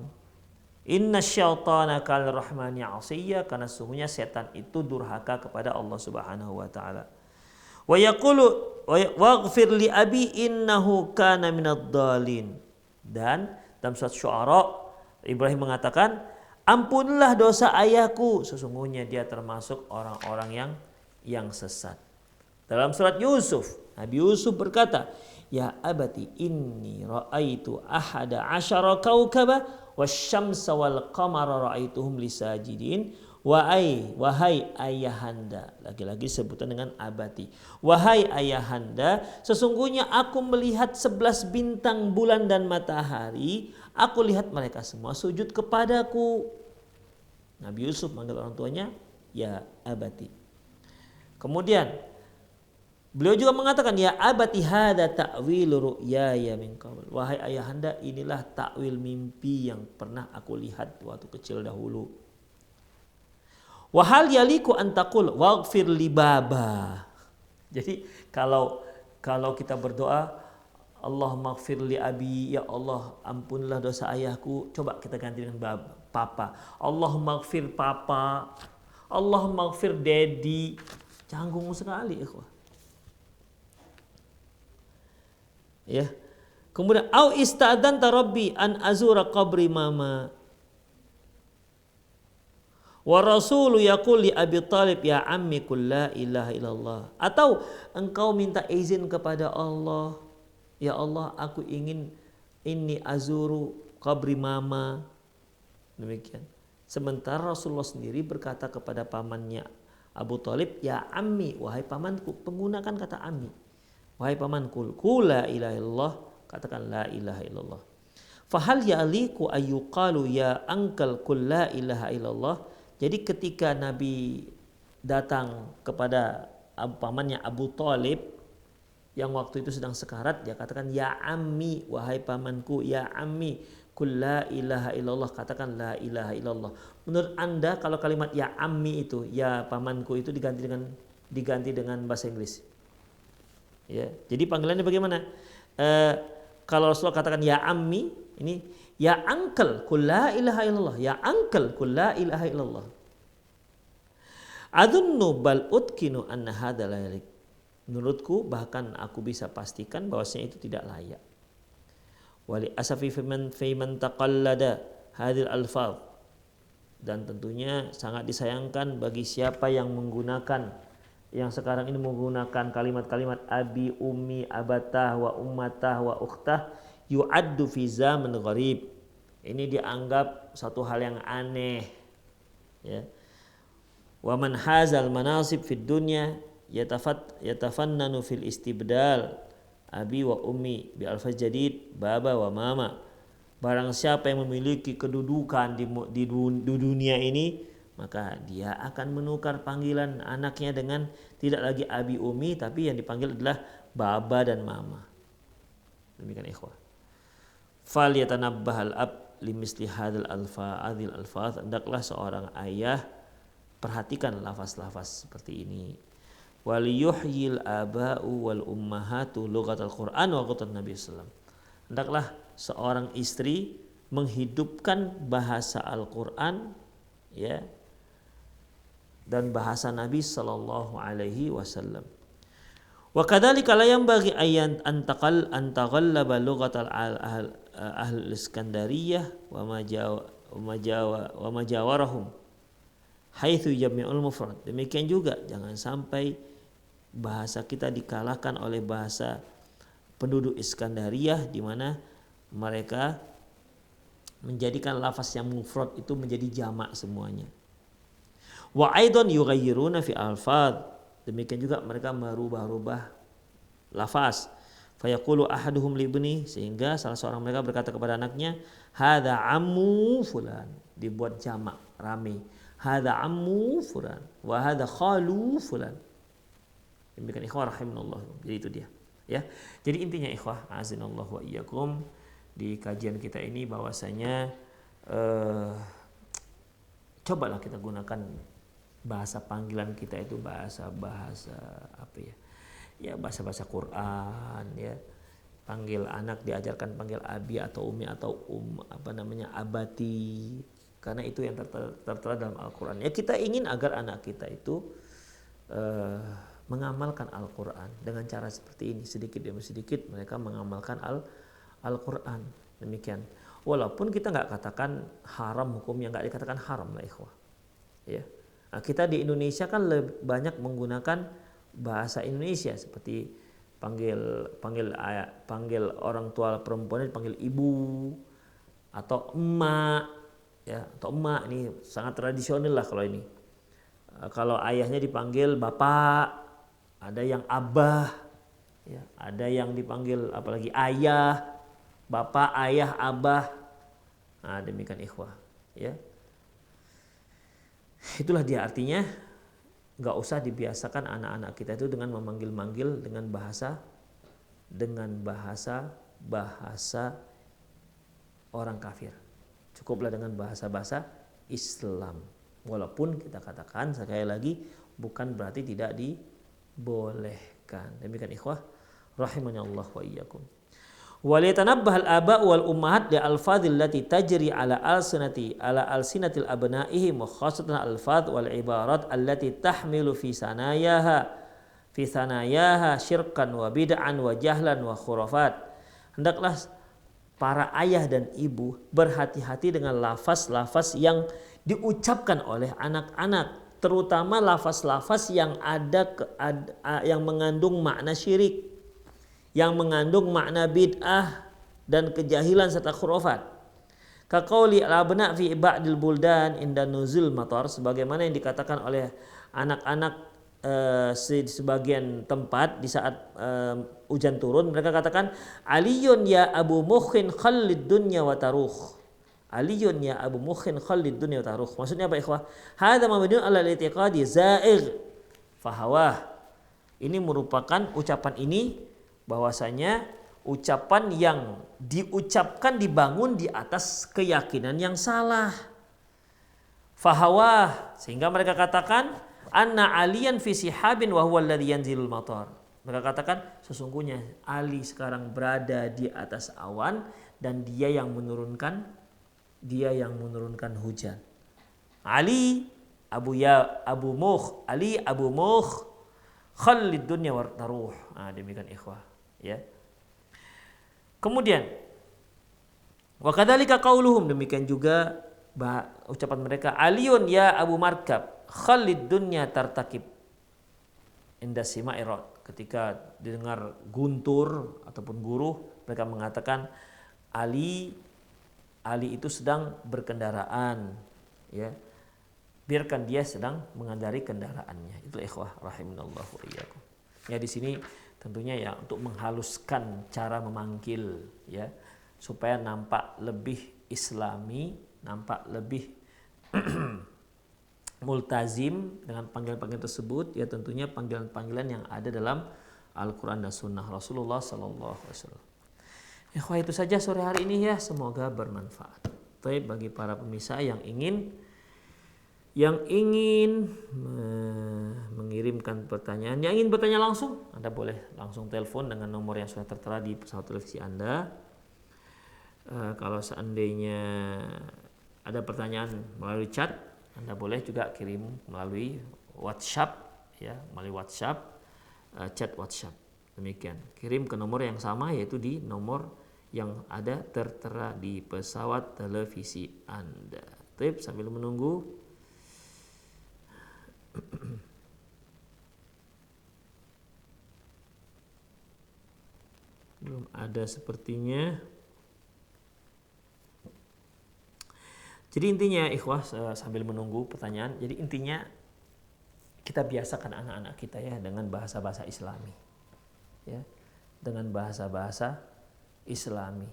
Inna syaitana kal rahmani asiyya, karena sesungguhnya setan itu durhaka kepada Allah Subhanahu wa taala. Wa yaqulu waghfir li abi innahu kana minadh dhalin. Dan dalam surat Syu'ara Ibrahim mengatakan, ampunilah dosa ayahku, sesungguhnya dia termasuk orang-orang yang sesat. Dalam surat Yusuf, Nabi Yusuf berkata, ya abati inni ra'aitu ahada asyara kaukaba wasyamsa wal qamara ra'aituhum lisajidin. Wahai ayahanda, lagi-lagi sebutan dengan abati. Wahai ayahanda, sesungguhnya aku melihat 11 bintang, bulan dan matahari. Aku lihat mereka semua sujud kepadaku. Nabi Yusuf manggil orang tuanya ya abati. Kemudian beliau juga mengatakan, ya abati hada ta'wilu ru'yaya min qabl. Wahai ayahanda, inilah takwil mimpi yang pernah aku lihat waktu kecil dahulu. Wahal yaliku antakul waghfir li baba. Jadi kalau kita berdoa, Allahumma ighfir li abi, ya Allah ampunlah dosa ayahku, coba kita ganti dengan papa. Allahumma ighfir papa, Allahumma ighfir daddy. Canggung sekali, ikhwah. Ya. Kemudian au ista'danta rabbi an azura qabri mama. Wa rasulu yaqul li Abi Thalib ya ammi qul la ilaha illallah. Atau engkau minta izin kepada Allah, ya Allah aku ingin ini azuru qabri mama. Demikian. Sementara Rasulullah sendiri berkata kepada pamannya Abu Thalib, ya ammi, wahai pamanku, menggunakan kata ammi. Wahai pamanku, qul la ilaha illallah, katakan la ilaha illallah. Fahal ya'liku ayyuqalu ya angkal qul la ilaha illallah. Jadi ketika Nabi datang kepada pamannya Abu Thalib yang waktu itu sedang sekarat, dia katakan ya ammi, wahai pamanku, ya ammi, qul la ilaha illallah, katakan la ilaha illallah. Menurut Anda kalau kalimat ya ammi itu, ya pamanku itu diganti dengan bahasa Inggris? Ya, jadi panggilannya bagaimana? Kalau Rasulullah katakan ya ammi, ini ya uncle qul la ilaha illallah, ya uncle qul la ilaha illallah. Adunnu bal utkinu anna hadza la yalik. Menurutku bahkan aku bisa pastikan bahwasanya itu tidak layak. Wali asafi fiman taqallada hadhil alfaz. Dan tentunya sangat disayangkan bagi siapa yang sekarang ini menggunakan kalimat-kalimat abi, ummi, abatah, wa ummatah, wa ukhtah, yu'addu fi zaman gharib. Ini dianggap satu hal yang aneh, ya. Wa man hazal manasib fid dunya yatafannanu fil istibdal abi wa ummi bi alfaz jadid baba wa mama. Barang siapa yang memiliki kedudukan di dunia ini, maka dia akan menukar panggilan anaknya dengan tidak lagi abi ummi, tapi yang dipanggil adalah baba dan mama. Demikian ikhwah. Fal yatanabbahal ab limisli hadzal alfaz. Hendaklah seorang ayah perhatikan lafaz-lafaz seperti ini. Wal yuhyil aba'u wal ummahatu lughatal Qur'an wa lughatul Nabi sallallahu alaihi wasallam. Hendaklah seorang istri menghidupkan bahasa Al-Qur'an, ya, dan bahasa Nabi sallallahu alaihi wasallam. Wa kadzalika la yanbaghi ayyan antaghallaba lughatal ahli Iskandariyah wa majawarahum haitsu jami'ul mufrad. Demikian juga jangan sampai bahasa kita dikalahkan oleh bahasa penduduk Iskandariyah di mana mereka menjadikan lafaz yang mufrad itu menjadi jamak semuanya. Wa aidan yughayyiruna fi alfaz. Demikian juga mereka merubah-rubah lafaz. Fayaqulu ahaduhum li ibni, sehingga salah seorang mereka berkata kepada anaknya, hadza ammu fulan, dibuat jamak rame. Hadza ammu fulan wa hadza khalu fulan. Demikian ikhwah rahimanallah. Jadi itu dia, ya. Jadi intinya ikhwah azinallahu wa iyyakum di kajian kita ini bahwasanya cobalah kita gunakan bahasa panggilan kita itu bahasa apa ya? Ya bahasa Quran, ya. Panggil anak diajarkan panggil abi atau umi atau abati, karena itu yang tertera dalam Al-Quran. Ya kita ingin agar anak kita itu mengamalkan Al-Quran dengan cara seperti ini, sedikit demi sedikit mereka mengamalkan Al-Quran. Demikian. Walaupun kita nggak katakan haram, hukumnya nggak dikatakan haram lah ikhwah. Ya. Nah, kita di Indonesia kan banyak menggunakan bahasa Indonesia seperti panggil orang tua perempuan dipanggil ibu atau emak, ya, atau emak ini sangat tradisional lah kalau ini. Kalau ayahnya dipanggil bapak, ada yang abah, ya, ada yang dipanggil apalagi ayah, bapak, ayah, abah. Nah, demikian ikhwah, ya. Itulah dia artinya, nggak usah dibiasakan anak-anak kita itu dengan memanggil-manggil dengan bahasa orang kafir. Cukuplah dengan bahasa Islam. Walaupun kita katakan sekali lagi bukan berarti tidak dibolehkan. Demikian ikhwah rahimani Allah wa iyyakum. Waliyatanabbah al-aba wal ummahat li alfadhil lati tajri ala alsinatil abnaihim wa khassatan alfadh wal ibarat allati tahmilu fi sanayaha syirkan wa bid'an wa jahlan wa khurafat. Hendaklah para ayah dan ibu berhati-hati dengan lafaz-lafaz yang diucapkan oleh anak-anak, terutama lafaz-lafaz yang yang mengandung makna syirik, yang mengandung makna bid'ah dan kejahilan serta khurafat. Kaqauli al-abna fi ba'dil buldan inda nuzul matar, sebagaimana yang dikatakan oleh anak-anak di sebagian tempat di saat hujan turun, mereka katakan aliyun ya abu mukhin khallid dunya wa taruh. Aliyun ya abu mukhin khallid dunya wa taruh. Maksudnya apa ikhwah? Hadza mabniun ala al-i'tiqadi za'igh fahawah. Ini merupakan ucapan ini bahwasanya ucapan yang diucapkan dibangun di atas keyakinan yang salah. Fahawah, sehingga mereka katakan anna aliyan fi sihabin wa huwa alladhi yanzilul matar. Mereka katakan sesungguhnya Ali sekarang berada di atas awan dan dia yang menurunkan hujan. Ali Abu Mukh khallid dunya wa taruh. Nah, demikian ikhwah, ya. Kemudian wa kadzalika qauluhum, demikian juga ucapan mereka aliyun ya Abu Markab khalid dunya tartakib inda sima'irad. Ketika didengar guntur ataupun guruh, mereka mengatakan Ali itu sedang berkendaraan, ya, biarkan dia sedang mengendari kendaraannya. Itu ikhwah rahimanallahu wa iyyakum. Ya, di sini tentunya ya untuk menghaluskan cara memanggil, ya, supaya nampak lebih islami, nampak lebih multazim dengan panggilan-panggilan tersebut, ya tentunya panggilan-panggilan yang ada dalam Al-Quran dan Sunnah Rasulullah Sallallahu Alaihi Wasallam. Ikhwah, itu saja sore hari ini ya, semoga bermanfaat. Baik, bagi para pemirsa yang ingin mengirimkan pertanyaan, yang ingin bertanya langsung, Anda boleh langsung telepon dengan nomor yang sudah tertera di pesawat televisi Anda. Kalau seandainya ada pertanyaan melalui chat, Anda boleh juga kirim melalui WhatsApp, ya, melalui WhatsApp, chat WhatsApp. Demikian, kirim ke nomor yang sama, yaitu di nomor yang ada tertera di pesawat televisi Anda. Tip sambil menunggu. Belum ada sepertinya. Jadi intinya ikhwah, sambil menunggu pertanyaan, jadi intinya kita biasakan anak-anak kita ya dengan bahasa-bahasa Islami, ya, dengan bahasa-bahasa Islami.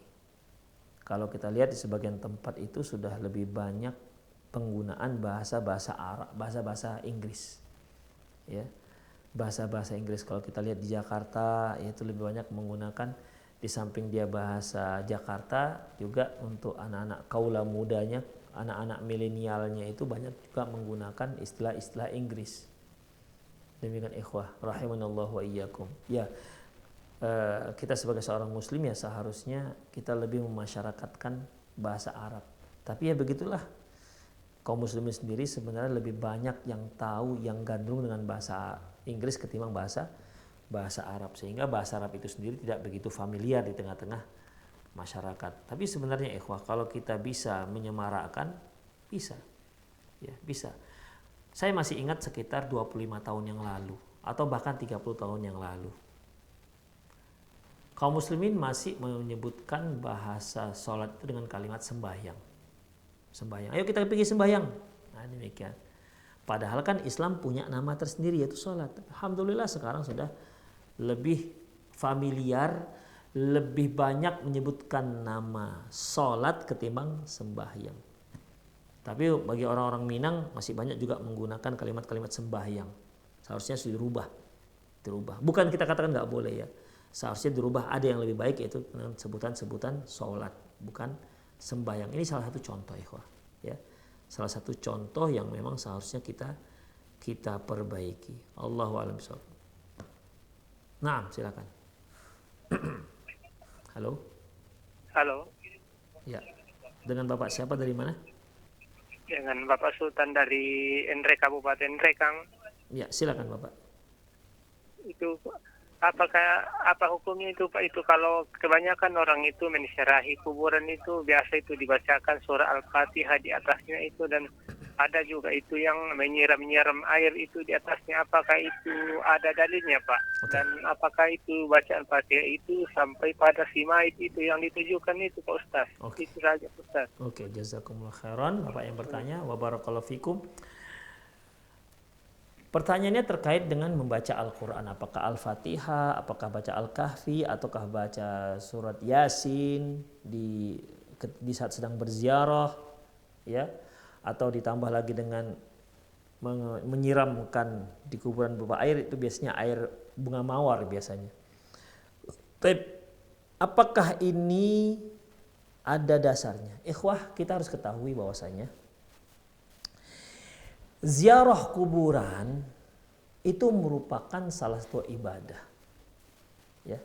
Kalau kita lihat di sebagian tempat itu sudah lebih banyak penggunaan bahasa-bahasa Arab, bahasa-bahasa Inggris, ya, bahasa-bahasa Inggris. Kalau kita lihat di Jakarta, itu lebih banyak menggunakan, di samping dia bahasa Jakarta, juga untuk anak-anak kaula mudanya, anak-anak milenialnya itu banyak juga menggunakan istilah-istilah Inggris. Demikian ikhwah rahimanallahu wa iyyakum. Ya, kita sebagai seorang muslim ya seharusnya kita lebih memasyarakatkan bahasa Arab. Tapi ya begitulah, kaum muslimin sendiri sebenarnya lebih banyak yang tahu, yang gandrung dengan bahasa Inggris ketimbang bahasa Arab, sehingga bahasa Arab itu sendiri tidak begitu familiar di tengah-tengah masyarakat. Tapi sebenarnya ikhwah, kalau kita bisa menyemarakkan, bisa. Ya, bisa. Saya masih ingat sekitar 25 tahun yang lalu atau bahkan 30 tahun yang lalu, kaum muslimin masih menyebutkan bahasa sholat itu dengan kalimat sembahyang. Sembahyang. Ayo kita pergi sembahyang. Nah, demikian. Padahal kan Islam punya nama tersendiri yaitu sholat. Alhamdulillah sekarang sudah lebih familiar, lebih banyak menyebutkan nama sholat ketimbang sembahyang. Tapi bagi orang-orang Minang masih banyak juga menggunakan kalimat-kalimat sembahyang. Seharusnya sudah dirubah. Bukan kita katakan nggak boleh ya. Seharusnya dirubah, ada yang lebih baik yaitu dengan sebutan-sebutan sholat, bukan sembahyang. Ini salah satu contoh ikhwah, ya. Salah satu contoh yang memang seharusnya kita perbaiki. Allahu a'lam bishawab. Nah, silakan. Halo. Halo. Ya. Dengan Bapak siapa dari mana? Dengan Bapak Sultan dari Enre Kabupaten Rekang. Ya, silakan Bapak. Itu apa hukumnya itu Pak, itu kalau kebanyakan orang itu mensyarahi kuburan itu biasa itu dibacakan surah Al-Fatihah di atasnya itu, dan ada juga itu yang menyiram air itu di atasnya. Apakah itu ada dalilnya Pak? Okay. Dan apakah itu bacaan Fatihah itu sampai pada si mayit itu yang ditujukan itu Pak Ustaz? Okay. Itu saja Ustaz. Oke, jazakumullah khairan Bapak yang bertanya, wa barakallahu fikum. Pertanyaannya terkait dengan membaca Al-Quran. Apakah Al-Fatihah, apakah baca Al-Kahfi, ataukah baca surat Yasin di saat sedang berziarah, ya, atau ditambah lagi dengan menyiramkan di kuburan berupa air, itu biasanya air bunga mawar biasanya. Tapi apakah ini ada dasarnya? Ikhwah, kita harus ketahui bahwasanya ziarah kuburan itu merupakan salah satu ibadah. Ya.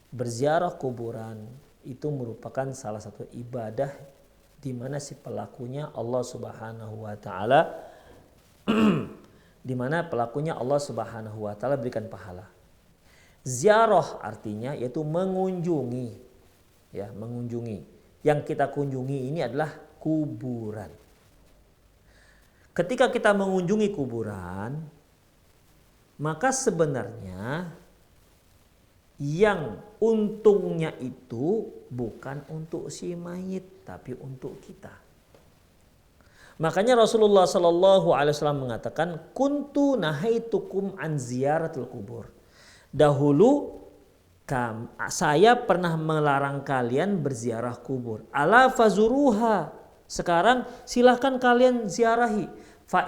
Berziarah kuburan itu merupakan salah satu ibadah di mana si pelakunya Allah Subhanahu wa taala di mana pelakunya Allah Subhanahu wa taala berikan pahala. Ziarah artinya yaitu mengunjungi. Ya, mengunjungi. Yang kita kunjungi ini adalah kuburan. Ketika kita mengunjungi kuburan, maka sebenarnya yang untungnya itu bukan untuk si mayit, tapi untuk kita. Makanya Rasulullah Shallallahu Alaihi Wasallam mengatakan, "Kuntu nahaitukum an ziyaratul kubur." Dahulu saya pernah melarang kalian berziarah kubur. Ala fazuruha. Sekarang silahkan kalian ziarahi. Fa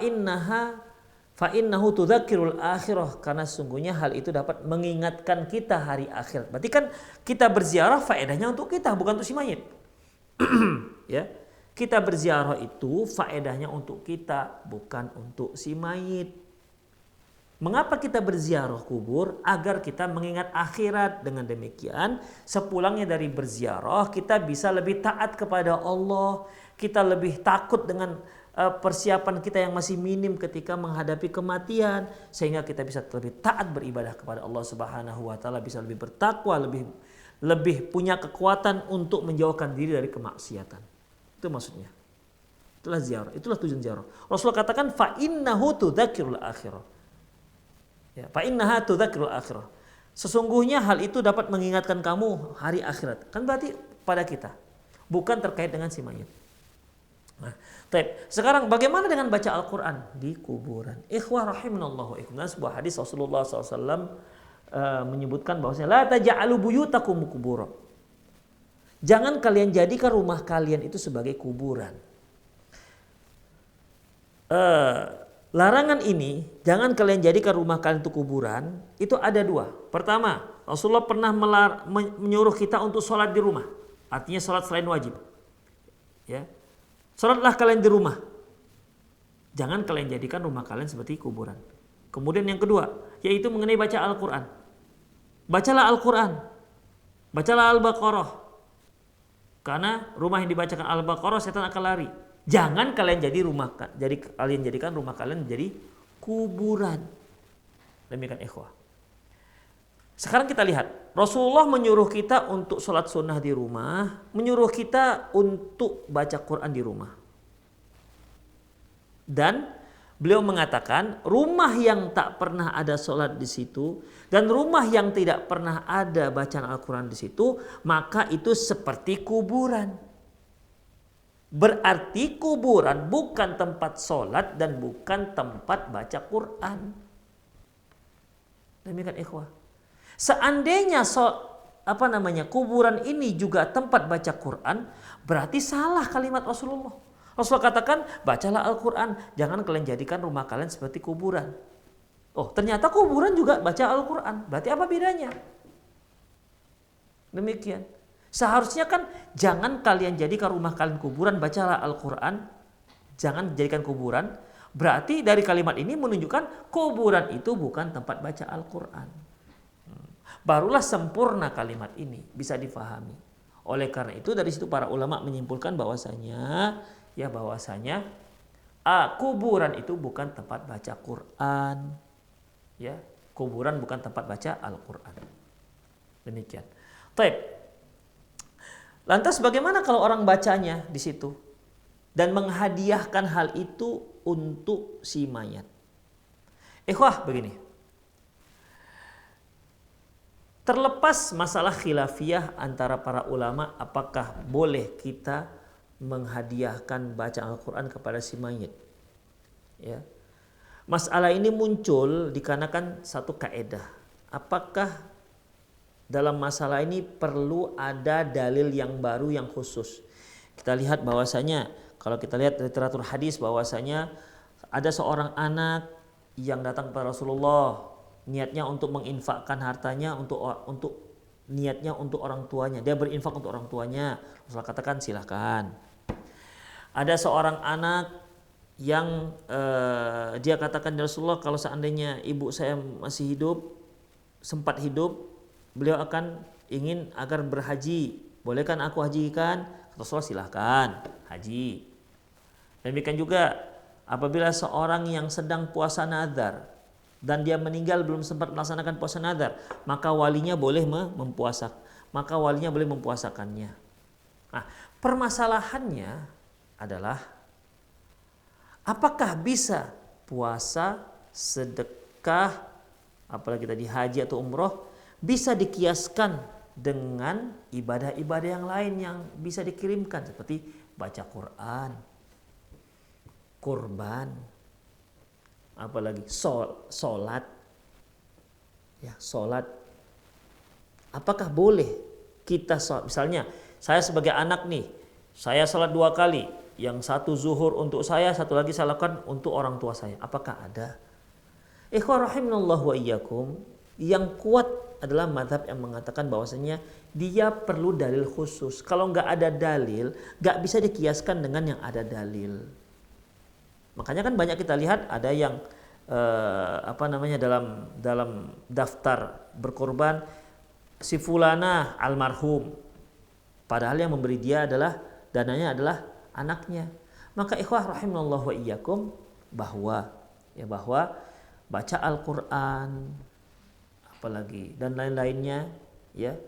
innahu tudzakirul akhirah, karena sungguhnya hal itu dapat mengingatkan kita hari akhirat. Berarti kan kita berziarah faedahnya untuk kita, bukan untuk si mayit. Ya. Kita berziarah itu faedahnya untuk kita, bukan untuk si mayit. Mengapa kita berziarah kubur? Agar kita mengingat akhirat. Dengan demikian, sepulangnya dari berziarah, kita bisa lebih taat kepada Allah. Kita lebih takut dengan persiapan kita yang masih minim ketika menghadapi kematian. Sehingga kita bisa lebih taat beribadah kepada Allah Subhanahu wa taala, bisa lebih bertakwa, lebih punya kekuatan untuk menjauhkan diri dari kemaksiatan. Itu maksudnya. Itulah ziarah, itulah tujuan ziarah. Rasulullah katakan fa innahu tudzakirul akhirah. Ya, fa innaha tudzakirul akhirah. Sesungguhnya hal itu dapat mengingatkan kamu hari akhirat. Kan berarti pada kita, bukan terkait dengan si mayit. Nah, sekarang bagaimana dengan baca Al-Quran di kuburan? Ikhwah rahimanallahu ikum. Dan sebuah hadis Rasulullah SAW menyebutkan bahwasanya la taj'alu buyutakum qubura. Jangan kalian jadikan rumah kalian itu sebagai kuburan. Larangan ini, jangan kalian jadikan rumah kalian itu kuburan, itu ada dua. Pertama, Rasulullah pernah menyuruh kita untuk sholat di rumah. Artinya sholat selain wajib. Ya. Sholatlah kalian di rumah. Jangan kalian jadikan rumah kalian seperti kuburan. Kemudian yang kedua, yaitu mengenai baca Al-Quran. Bacalah Al-Quran. Bacalah Al-Baqarah. Karena rumah yang dibacakan Al-Baqarah, setan akan lari. Jangan kalian kalian jadikan rumah kalian menjadi kuburan. Demikian ikhwah. Sekarang kita lihat, Rasulullah menyuruh kita untuk sholat sunnah di rumah, menyuruh kita untuk baca Quran di rumah. Dan beliau mengatakan, rumah yang tak pernah ada sholat di situ dan rumah yang tidak pernah ada bacaan Al-Quran di situ, maka itu seperti kuburan. Berarti kuburan bukan tempat sholat dan bukan tempat baca Quran. Demikian ikhwah. Seandainya kuburan ini juga tempat baca Quran, berarti salah kalimat Rasulullah. Rasulullah katakan, bacalah Al-Quran, jangan kalian jadikan rumah kalian seperti kuburan. Oh, ternyata kuburan juga baca Al-Quran. Berarti apa bedanya? Demikian. Seharusnya kan jangan kalian jadikan rumah kalian kuburan, bacalah Al-Quran, jangan jadikan kuburan. Berarti dari kalimat ini menunjukkan kuburan itu bukan tempat baca Al-Quran. Barulah sempurna kalimat ini bisa difahami. Oleh karena itu dari situ para ulama menyimpulkan bahwasanya kuburan itu bukan tempat baca Quran. Ya, kuburan bukan tempat baca Al-Quran. Demikian. Taib. Lantas bagaimana kalau orang bacanya di situ dan menghadiahkan hal itu untuk si mayat? Ikhwah, begini. Terlepas masalah khilafiyah antara para ulama, apakah boleh kita menghadiahkan bacaan Al-Quran kepada si mayit? Ya. Masalah ini muncul dikarenakan satu kaidah. Apakah dalam masalah ini perlu ada dalil yang baru yang khusus? Kita lihat bahwasanya, kalau kita lihat literatur hadis bahwasanya ada seorang anak yang datang kepada Rasulullah, niatnya untuk menginfakkan hartanya untuk niatnya untuk orang tuanya. Dia berinfak untuk orang tuanya. Rasulullah katakan silahkan. Ada seorang anak yang dia katakan ya Rasulullah, kalau seandainya ibu saya masih hidup, sempat hidup, beliau akan ingin agar berhaji. Bolehkan aku hajikan? Rasulullah silahkan haji. Demikian juga apabila seorang yang sedang puasa nazar dan dia meninggal belum sempat melaksanakan puasa nazar, maka walinya boleh mempuasakannya. Nah, permasalahannya adalah apakah bisa puasa, sedekah, apalagi tadi haji atau umroh bisa dikiaskan dengan ibadah-ibadah yang lain yang bisa dikirimkan seperti baca Quran, kurban, apalagi sholat. Ya, sholat. Apakah boleh kita sholat? Misalnya saya sebagai anak nih, saya sholat 2 kali. Yang satu zuhur untuk saya, satu lagi saya lakukan untuk orang tua saya. Apakah ada? Ikhwan rahimanallah wa iyyakum. Yang kuat adalah mazhab yang mengatakan bahwasanya dia perlu dalil khusus. Kalau nggak ada dalil, nggak bisa dikiaskan dengan yang ada dalil. Makanya kan banyak kita lihat ada yang dalam daftar berkorban si fulana almarhum, padahal yang memberi dia dananya adalah anaknya. Maka ikhwah rahimanallah wa iyyakum bahwa baca Al-Qur'an apalagi dan lain-lainnya, ya,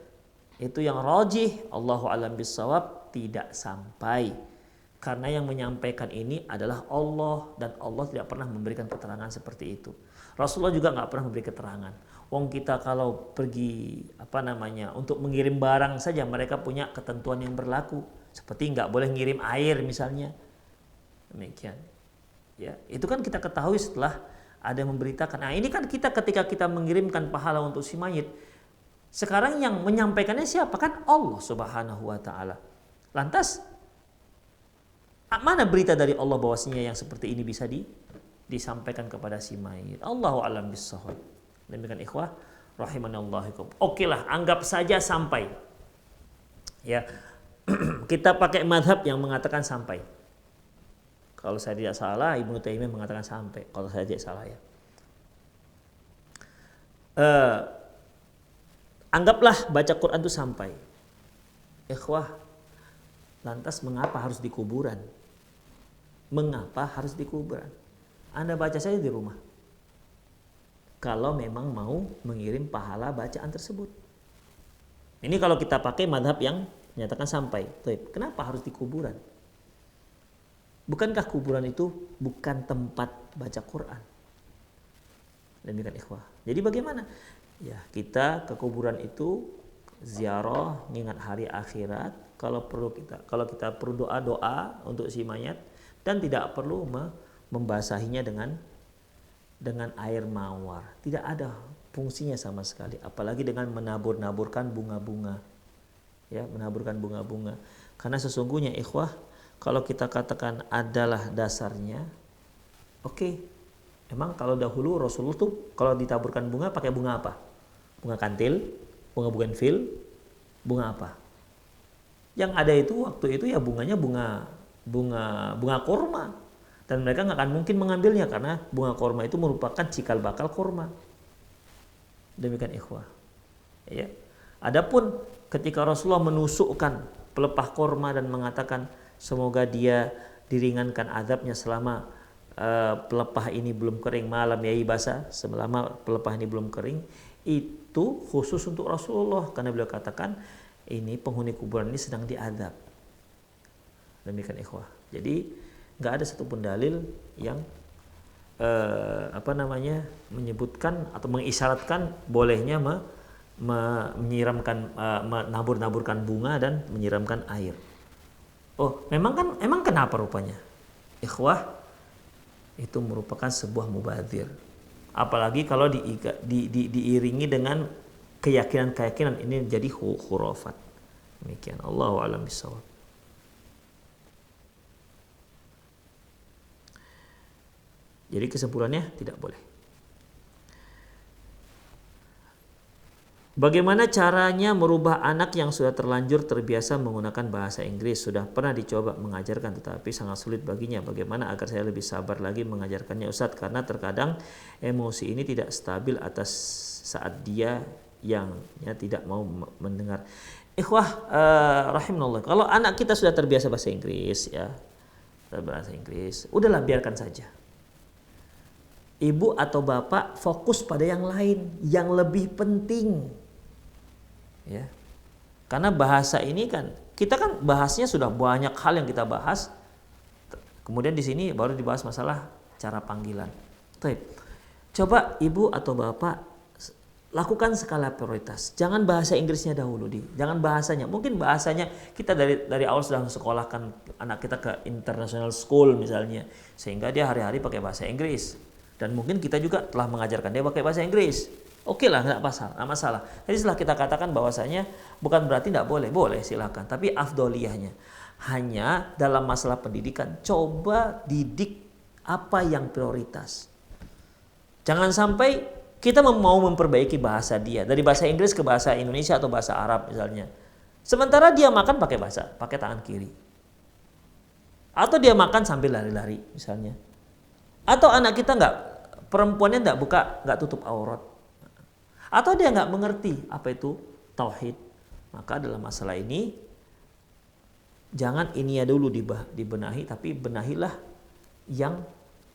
itu yang rajih Allahu a'lam bissawab tidak sampai. Karena yang menyampaikan ini adalah Allah dan Allah tidak pernah memberikan keterangan seperti itu. Rasulullah juga nggak pernah memberi keterangan. Wong kita kalau pergi untuk mengirim barang saja mereka punya ketentuan yang berlaku. Seperti nggak boleh ngirim air misalnya. Demikian. Ya, itu kan kita ketahui setelah ada yang memberitakan. Nah, ini kan kita ketika kita mengirimkan pahala untuk si mayit, sekarang yang menyampaikannya siapa? Kan Allah Subhanahu wa taala. Lantas mana berita dari Allah bahwasanya yang seperti ini bisa disampaikan kepada si mayit? Allahu a'lam bissawab. Demikian ikhwah rahimanallahu. Oke lah, anggap saja sampai. Ya. Kita pakai mazhab yang mengatakan sampai. Kalau saya tidak salah, Ibnu Taimiyah mengatakan sampai. Kalau saya tidak salah ya. Anggaplah baca Quran itu sampai. Ikhwah, lantas mengapa harus di kuburan? Mengapa harus di kuburan? Anda baca saja di rumah. Kalau memang mau mengirim pahala bacaan tersebut. Ini kalau kita pakai madhab yang menyatakan sampai. Kenapa harus di kuburan? Bukankah kuburan itu bukan tempat baca Quran? Demikian ikhwah. Jadi bagaimana? Ya, kita ke kuburan itu ziarah, mengingat hari akhirat. Kalau kita perlu doa untuk si mayat, dan tidak perlu membasahinya dengan air mawar. Tidak ada fungsinya sama sekali, apalagi dengan menabur-naburkan bunga-bunga. Ya, menaburkan bunga-bunga. Karena sesungguhnya ikhwah, kalau kita katakan adalah dasarnya, oke. Emang kalau dahulu Rasulullah tuh kalau ditaburkan bunga pakai bunga apa? Bunga kantil, bunga bugenvil, bunga apa? Yang ada itu waktu itu ya bunganya bunga korma, dan mereka nggak akan mungkin mengambilnya karena bunga korma itu merupakan cikal bakal korma. Demikian ikhwah. Ya. Adapun ketika Rasulullah menusukkan pelepah korma dan mengatakan semoga dia diringankan azabnya selama pelepah ini belum kering, malam yai basah, selama pelepah ini belum kering, itu khusus untuk Rasulullah karena beliau katakan ini penghuni kuburan ini sedang diazab. Demikian ikhwah. Jadi nggak ada satupun dalil yang menyebutkan atau mengisyaratkan bolehnya menyiramkan menabur-naburkan bunga dan menyiramkan air. Oh, emang kenapa rupanya? Ikhwah, itu merupakan sebuah mubadzir. Apalagi kalau diiringi dengan keyakinan ini jadi khurafat. Demikian. Allahu a'lam bishawab. Jadi kesimpulannya tidak boleh. Bagaimana caranya merubah anak yang sudah terlanjur terbiasa menggunakan bahasa Inggris? Sudah pernah dicoba mengajarkan tetapi sangat sulit baginya. Bagaimana agar saya lebih sabar lagi mengajarkannya Ustadz? Karena terkadang emosi ini tidak stabil atas saat dia yang tidak mau mendengar. Ikhwah rahimahullah. Kalau anak kita sudah terbiasa bahasa Inggris udahlah biarkan saja. Ibu atau bapak fokus pada yang lain, yang lebih penting. Ya. Karena bahasa ini kan, kita kan bahasnya sudah banyak hal yang kita bahas. Kemudian di sini baru dibahas masalah cara panggilan. Coba ibu atau bapak lakukan skala prioritas. Jangan bahasa Inggrisnya dahulu, jangan bahasanya. Mungkin bahasanya kita dari awal sudah sekolahkan anak kita ke international school misalnya, sehingga dia hari-hari pakai bahasa Inggris. Dan mungkin kita juga telah mengajarkan dia pakai bahasa Inggris. Oke lah, nggak masalah. Jadi setelah kita katakan bahwasanya bukan berarti nggak boleh silakan. Tapi afdoliyahnya hanya dalam masalah pendidikan, coba didik apa yang prioritas. Jangan sampai kita mau memperbaiki bahasa dia dari bahasa Inggris ke bahasa Indonesia atau bahasa Arab misalnya. Sementara dia makan pakai tangan kiri. Atau dia makan sambil lari-lari misalnya. Atau anak kita perempuannya nggak tutup aurat, atau dia nggak mengerti apa itu tauhid, maka dalam masalah ini jangan ini ya dulu dibenahi, tapi benahilah yang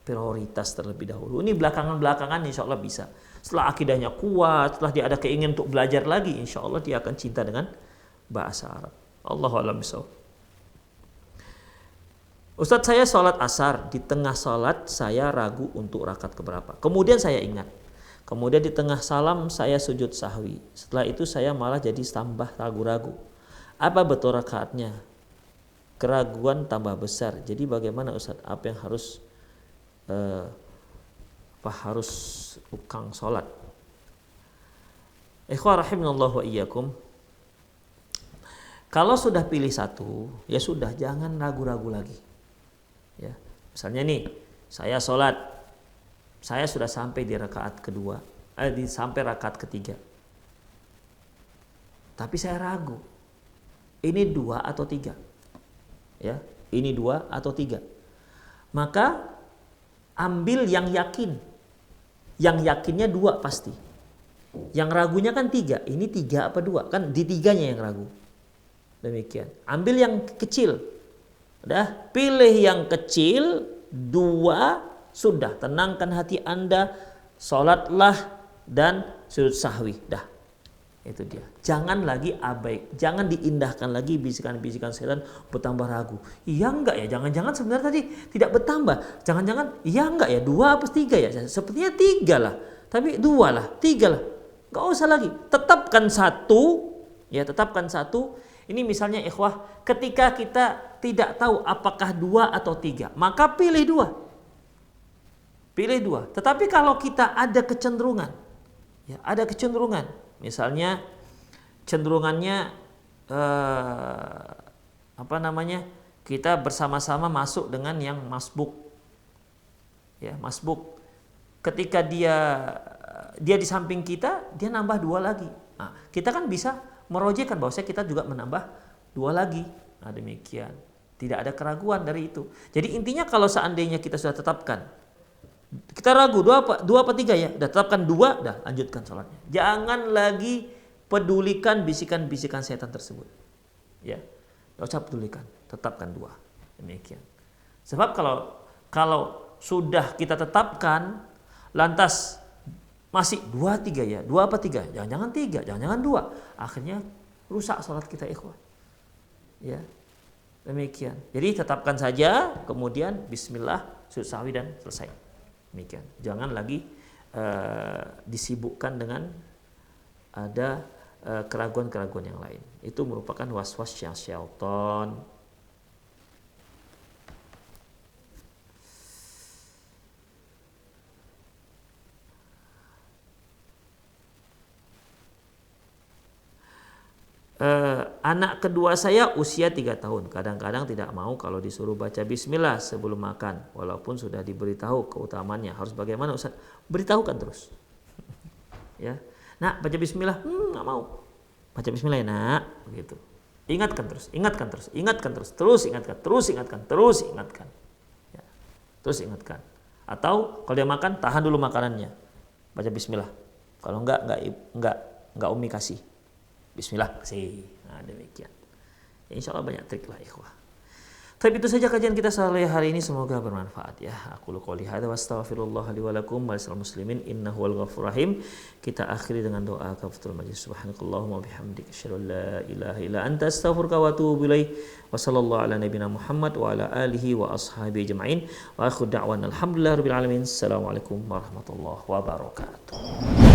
prioritas terlebih dahulu. Ini belakangan insya Allah bisa. Setelah akidahnya kuat, setelah dia ada keinginan untuk belajar lagi, insya Allah dia akan cinta dengan bahasa Arab. Allahu a'lam bishawab. Ustadz, saya sholat asar, di tengah sholat saya ragu untuk rakaat keberapa. Kemudian saya ingat. Kemudian di tengah salam saya sujud sahwi. Setelah itu saya malah jadi tambah ragu-ragu. Apa betul rakaatnya? Keraguan tambah besar. Jadi bagaimana Ustadz? Apa yang harus ukang sholat? Ikhwah rahimanallah wa iyyakum. Kalau sudah pilih satu, ya sudah, jangan ragu-ragu lagi. Ya, misalnya nih, saya sholat, saya sudah sampai di rakaat kedua, sampai rakaat ketiga. Tapi saya ragu, ini 2 atau 3. Ya, ini 2 atau 3. Maka ambil yang yakin. Yang yakinnya 2 pasti. Yang ragunya kan 3. Ini 3 apa 2? Kan di 3-nya yang ragu. Demikian. Ambil yang kecil. Udah, pilih yang kecil, 2, sudah tenangkan hati Anda, sholatlah dan sujud sahwi. Dah. Itu dia. Jangan lagi abai, jangan diindahkan lagi bisikan-bisikan setan bertambah ragu. Iya enggak ya? Jangan-jangan sebenarnya tadi tidak bertambah. Jangan-jangan iya enggak ya? 2 apa 3 ya? Sepertinya 3 lah. Tapi 2 lah, 3 lah. Enggak usah lagi. Tetapkan 1, ya, tetapkan 1. Ini misalnya ikhwah, ketika kita tidak tahu apakah 2 atau 3, maka pilih 2. Pilih 2. Tetapi kalau kita ada kecenderungan, ya, ada kecenderungan. Misalnya cenderungannya kita bersama-sama masuk dengan yang masbuk, ya, masbuk. Ketika dia di samping kita, dia nambah 2 lagi. Nah, kita kan bisa merojekan bahwa kita juga menambah 2 lagi. Nah, demikian. Tidak ada keraguan dari itu. Jadi intinya kalau seandainya kita sudah tetapkan, kita ragu 2 apa 3 ya, udah tetapkan 2, dah lanjutkan sholatnya. Jangan lagi pedulikan bisikan-bisikan setan tersebut, ya, nggak usah pedulikan, tetapkan 2. Demikian. Sebab kalau sudah kita tetapkan, lantas masih 2 3 ya, 2 apa 3, jangan-jangan 3, jangan-jangan 2, akhirnya rusak sholat kita ikhwan, ya. Demikian. Jadi tetapkan saja, kemudian Bismillah, sujud sahwi dan selesai. Demikian. Jangan lagi disibukkan dengan ada keraguan-keraguan yang lain. Itu merupakan was-was syaitan. Anak kedua saya usia 3 tahun. Kadang-kadang tidak mau kalau disuruh baca bismillah sebelum makan. Walaupun sudah diberitahu keutamaannya. Harus bagaimana Ustaz? Beritahukan terus. Ya. Nak, baca bismillah. Nggak mau. Baca bismillah ya nak. Begitu. Ingatkan terus. Terus ingatkan. Ya. Terus ingatkan. Atau kalau dia makan, tahan dulu makanannya. Baca bismillah. Kalau enggak Umi kasih. Bismillah sih. Nah, demikian. Ya, insya Allah banyak trik lah ikhwah. Tapi itu saja kajian kita sore hari ini, semoga bermanfaat ya. Aku qouli hadza wa astaghfirullah li wa lakum wa lisal muslimin innahu wal ghafurur rahim. Kita akhiri dengan doa kafaratul majlis. Subhanakallahumma wa bihamdika asyhadu an la ilaha illa anta astaghfiruka wa atubu ilaik. Wa sallallahu ala nabiyyina Muhammad wa ala alihi wa ashabihi ajma'in. Wa akhiru da'wana alhamdulillahirabbil alamin. Assalamualaikum warahmatullahi wabarakatuh.